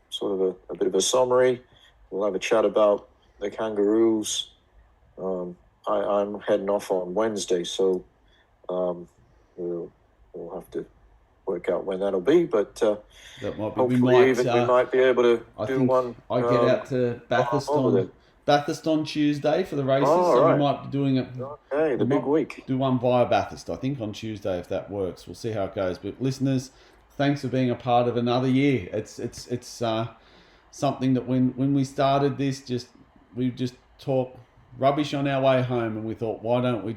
sort of a bit of a summary. We'll have a chat about the Kangaroos. I'm heading off on Wednesday, so we'll have to work out when that'll be. But that might be. hopefully, we might be able to do one. I get out to Bathurst on Tuesday for the races, so we might be doing it. Okay, the big week. Do one via Bathurst, I think, on Tuesday if that works. We'll see how it goes. But listeners, thanks for being a part of another year. It's something that when we started this, we just talk rubbish on our way home, and we thought, why don't we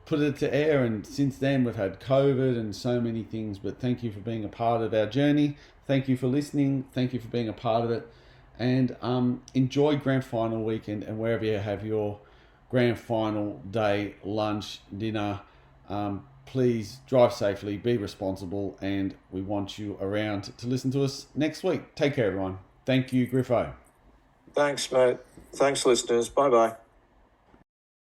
put it to air? And since then we've had COVID and so many things, but thank you for being a part of our journey. Thank you for listening. Thank you for being a part of it, and enjoy grand final weekend, and wherever you have your grand final day, lunch, dinner, please drive safely, be responsible, and we want you around to listen to us next week. Take care, everyone. Thank you, Griffo. Thanks, mate. Thanks, listeners. Bye-bye.